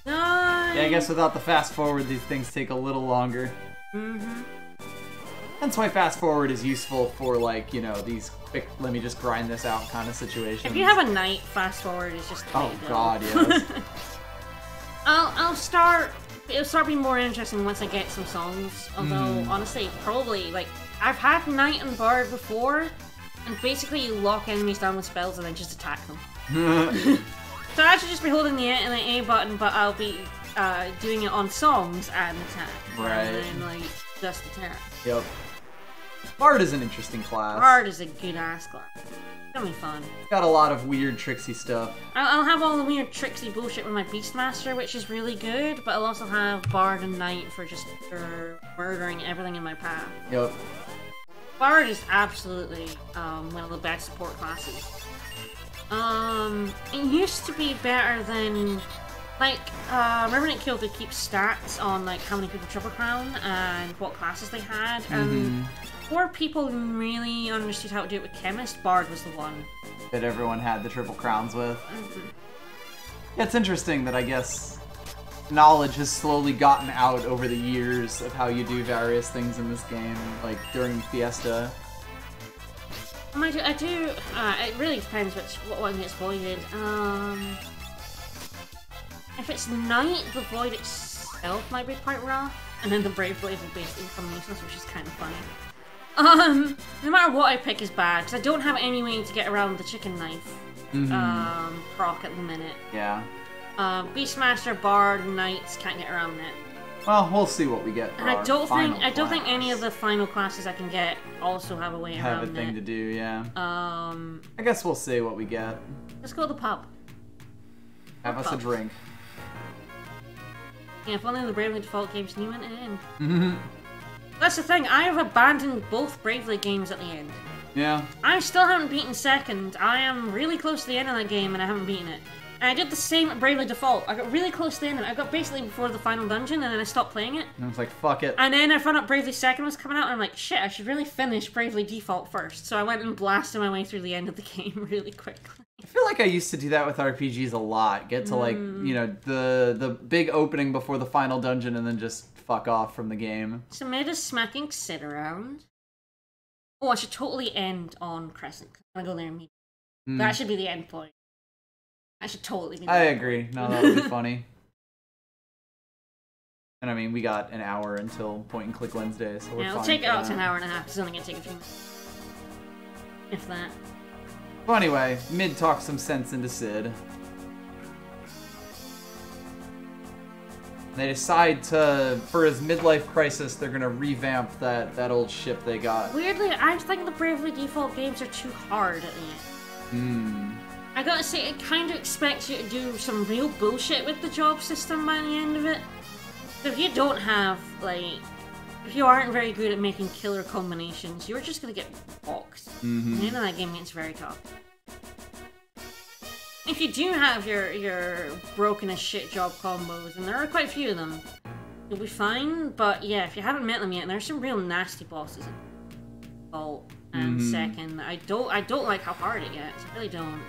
Die! Yeah, I guess without the fast forward, these things take a little longer. Mm-hmm. That's why fast forward is useful for, like, you know, these quick, let me just grind this out kind of situations. If you have a knight, fast forward is just oh god, yes. It'll start being more interesting once I get some songs. Although, honestly, probably, like, I've had Knight and Bard before, and basically you lock enemies down with spells and then just attack them. So I should just be holding the A button, but I'll be doing it on songs and attack. Right. And then, like, just attack. Yep. Bard is an interesting class. Bard is a good-ass class. It's gonna be fun. Got a lot of weird, tricksy stuff. I'll have all the weird, tricksy bullshit with my Beastmaster, which is really good, but I'll also have Bard and Knight for murdering everything in my path. Yep. Bard is absolutely one of the best support classes. It used to be better than Like, remember Nick Kyoto keeps stats on like how many people Triple Crown and what classes they had, and before people really understood how to do it with Chemist, Bard was the one that everyone had the Triple Crowns with. Yeah, it's interesting that I guess knowledge has slowly gotten out over the years of how you do various things in this game, like during Fiesta. I do. It really depends what one gets voided. If it's night, the void itself might be quite rough, and then the brave blade will basically become useless, which is kind of funny. No matter what I pick is bad, because I don't have any way to get around the chicken knife proc at the minute. Yeah. Beastmaster, Bard, Knights can't get around it. Well, we'll see what we get. And I don't think any of the final classes I can get also have a way around it. Have a thing to do, yeah. I guess we'll see what we get. Let's go to the pub. Have us a drink. Yeah, if only the Bravely Default games knew when to end. That's the thing, I have abandoned both Bravely games at the end. Yeah. I still haven't beaten second. I am really close to the end of that game and I haven't beaten it. And I did the same at Bravely Default. I got really close to the end of it. I got basically before the final dungeon and then I stopped playing it. And I was like, fuck it. And then I found out Bravely Second was coming out and I'm like, shit, I should really finish Bravely Default first. So I went and blasted my way through the end of the game really quickly. I feel like I used to do that with RPGs a lot. Get to like, you know, the big opening before the final dungeon and then just fuck off from the game. So made a smacking sit around. Oh, I should totally end on Crescent. I'm gonna go there immediately. That should be the end point. I should totally be. I agree. No, that would be funny. And I mean, we got an hour until Point and Click Wednesday, so we're fine. It'll take out an hour and a half. It's only gonna take a few minutes, if that. Well, anyway, Mid talks some sense into Sid. They decide to, for his midlife crisis, they're gonna revamp that old ship they got. Weirdly, I think the Bravely Default games are too hard at the end. I gotta say, it kind of expects you to do some real bullshit with the job system by the end of it. So if you don't have, like, if you aren't very good at making killer combinations, you're just gonna get boxed. And the end of that game gets very tough. If you do have your broken as shit job combos, and there are quite a few of them, you'll be fine. But yeah, if you haven't met them yet, there's some real nasty bosses in Vault and Second. I don't like how hard it gets. I really don't.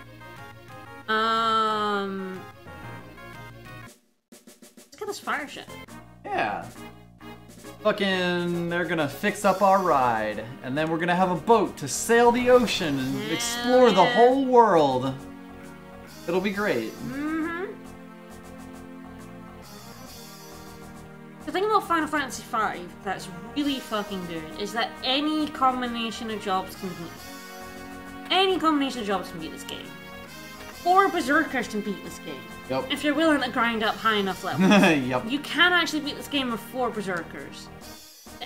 Let's get this fire ship. Yeah. Fucking, they're gonna fix up our ride, and then we're gonna have a boat to sail the ocean and explore the whole world. It'll be great. The thing about Final Fantasy V that's really fucking good is that any combination of jobs can beat. Any combination of jobs can beat this game. 4 Berserkers can beat this game. Yep. If you're willing to grind up high enough levels. Yep. You can actually beat this game with 4 Berserkers.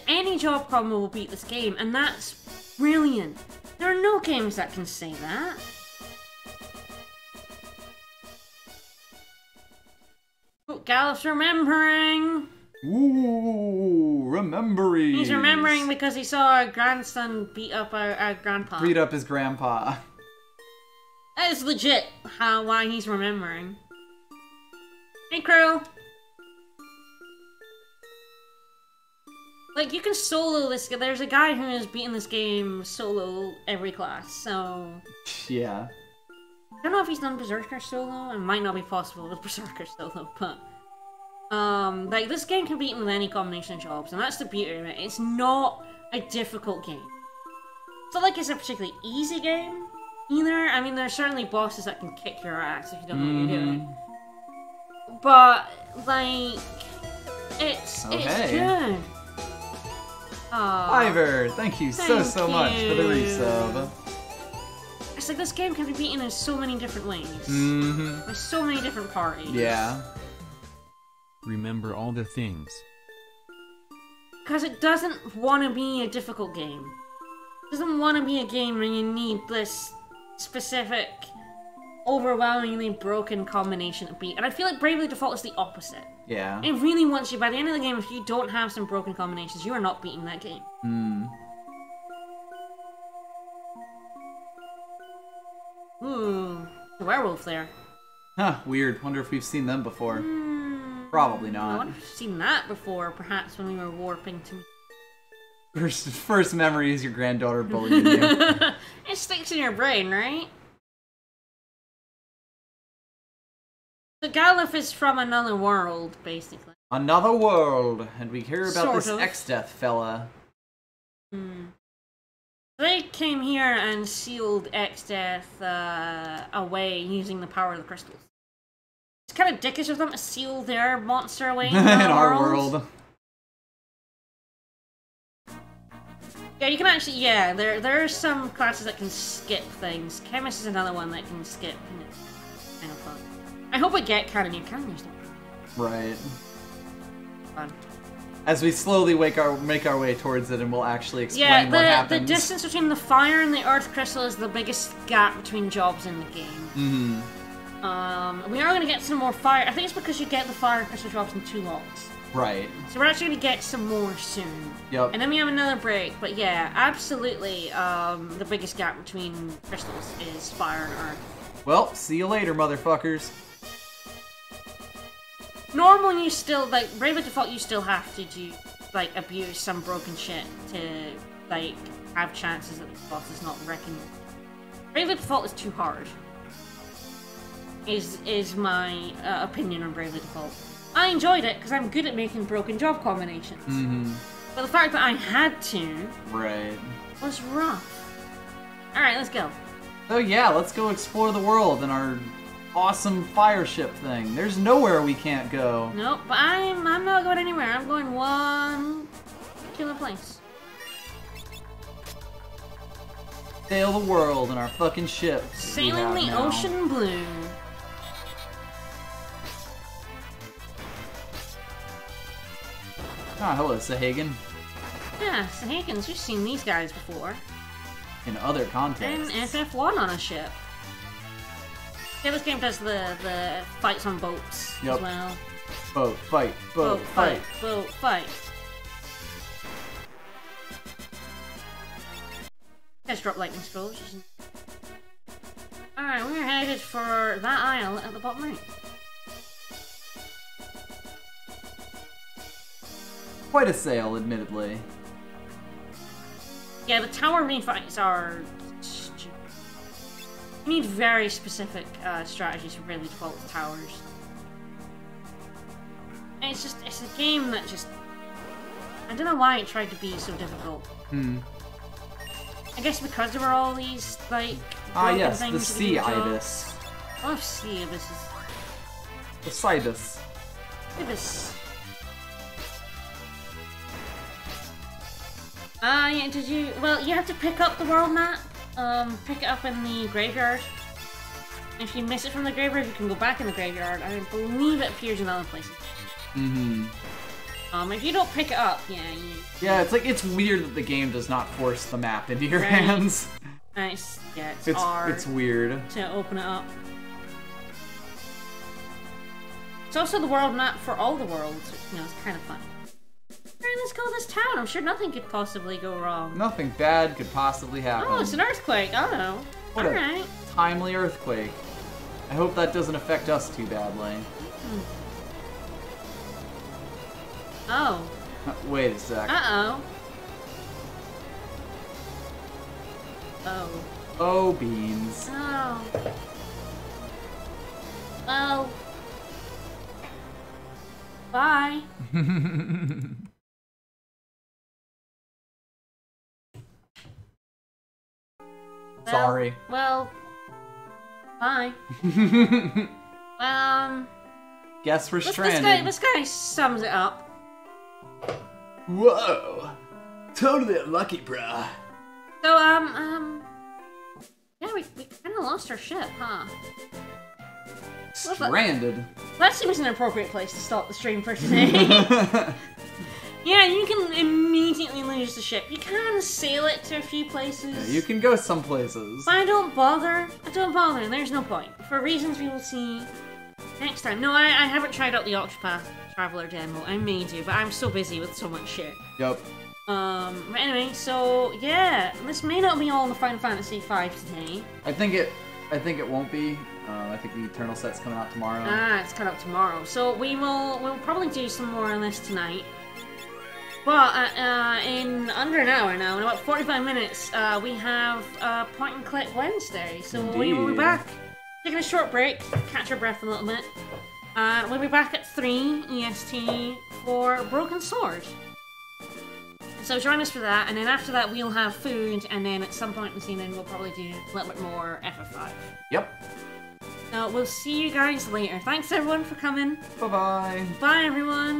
Any job combo will beat this game, and that's brilliant. There are no games that can say that. Oh, Gallup's remembering. Ooh, remembering. He's remembering because he saw a grandson beat up a grandpa. Beat up his grandpa. That is legit why he's remembering. Hey, crew. Like, you can solo this. There's a guy who has beaten this game solo every class, so... Yeah. I don't know if he's done Berserker solo. It might not be possible with Berserker solo, but... like, this game can be beaten with any combination of jobs, and that's the beauty of it. It's not a difficult game. It's not like it's a particularly easy game, either. I mean, there's certainly bosses that can kick your ass if you don't know what you're doing. But, like... It's good. Ivor, thank you so much for the resub. It's like this game can be beaten in so many different ways. With so many different parties. Yeah. Remember all the things. Because it doesn't want to be a difficult game. It doesn't want to be a game where you need this specific, overwhelmingly broken combination to beat. And I feel like Bravely Default is the opposite. Yeah. It really wants you, by the end of the game, if you don't have some broken combinations, you are not beating that game. Ooh, the werewolf there. Huh, weird. Wonder if we've seen them before. Probably I not. wonder if I've seen that before, perhaps when we were warping to... First memory is your granddaughter bullying you. It sticks in your brain, right? The Galuf is from another world, basically. Another world, and we hear about this Sort of. X-Death fella. They came here and sealed X-Death away using the power of the crystals. It's kind of dickish of them to seal their monster away in In our world. Yeah, you can actually, yeah, there are some classes that can skip things. Chemist is another one that can skip, and it's kind of fun. I hope I get Cannoneer. Cannoneer's not Right. fun. As we slowly make our way towards it, and we'll actually explain Yeah, what the happens. distance between the fire and the earth crystal is the biggest gap between jobs in the game. We are going to get some more fire. I think it's because you get the fire crystal jobs in 2 lots. Right. So we're actually going to get some more soon. Yep. And then we have another break. But yeah, absolutely, the biggest gap between crystals is fire and earth. Well, see you later, motherfuckers. Normally, you still, like, Bravely Default, you still have to do, like, abuse some broken shit to, like, have chances that the boss is not wrecking you. Bravely Default is too hard. Is my opinion on Bravely Default. I enjoyed it, because I'm good at making broken job combinations. But the fact that I had to... Right. was rough. Alright, let's go. So yeah, let's go explore the world in our awesome fire ship thing. There's nowhere we can't go. Nope, but I'm not going anywhere. I'm going one killer place. Sail the world in our fucking ship. Sailing the ocean blue. Ah, hello, Sahagan. Yeah, Sahagans, you've seen these guys before. In other And contexts. FF1 on a ship. Yeah, this game does the fights on boats Yep. as well. Boat, fight, boat, fight. Boat, fight. Let's drop lightning scrolls. Alright, we're headed for that isle at the bottom right. Quite a sail, admittedly. Yeah, the tower main fights are stupid. You need very specific strategies for Bravely Default with towers. And it's a game that just... I don't know why it tried to be so difficult. I guess because there were all these, like, broken Yes, things the to sea do jobs. ibis. I love sea ibises. The Cybus. Ibis. Yeah, did you... Well, you have to pick up the world map. Pick it up in the graveyard. If you miss it from the graveyard, you can go back in the graveyard. I believe it appears in other places. If you don't pick it up, yeah, you... Yeah, it's weird that the game does not force the map into your Right. hands. It's hard It's weird. to open it up. It's also the world map for all the worlds, which, it's kind of fun. Alright, let's go to this town. I'm sure nothing could possibly go wrong. Nothing bad could possibly happen. Oh, it's an earthquake. Oh, no. What a Alright. timely earthquake. I hope that doesn't affect us too badly. Oh. Wait a sec. Uh-oh. Oh. Oh, beans. Oh. Well. Bye. Sorry. Well. Bye. Guess we're stranded. This guy sums it up. Whoa. Totally unlucky, bruh. So, yeah, we kind of lost our ship, huh? Stranded. That seems an appropriate place to stop the stream for today. Yeah, you can immediately lose the ship. You can sail it to a few places. Yeah, you can go some places. But I don't bother. There's no point. For reasons we will see next time. No, I haven't tried out the Octopath Traveler demo. I may do, but I'm so busy with so much shit. Yep. But anyway, so yeah, this may not be all in the Final Fantasy V today. I think it won't be. I think the Eternal set's coming out tomorrow. Ah, it's coming out tomorrow. So we'll probably do some more on this tonight. But in under an hour now, in about 45 minutes, we have Point and Click Wednesday. So we will be back, taking a short break, catch our breath a little bit. And we'll be back at 3 EST for Broken Sword. So join us for that, and then after that we'll have food, and then at some point in this evening we'll probably do a little bit more FF5. Yep. So we'll see you guys later. Thanks everyone for coming. Bye-bye. Bye everyone.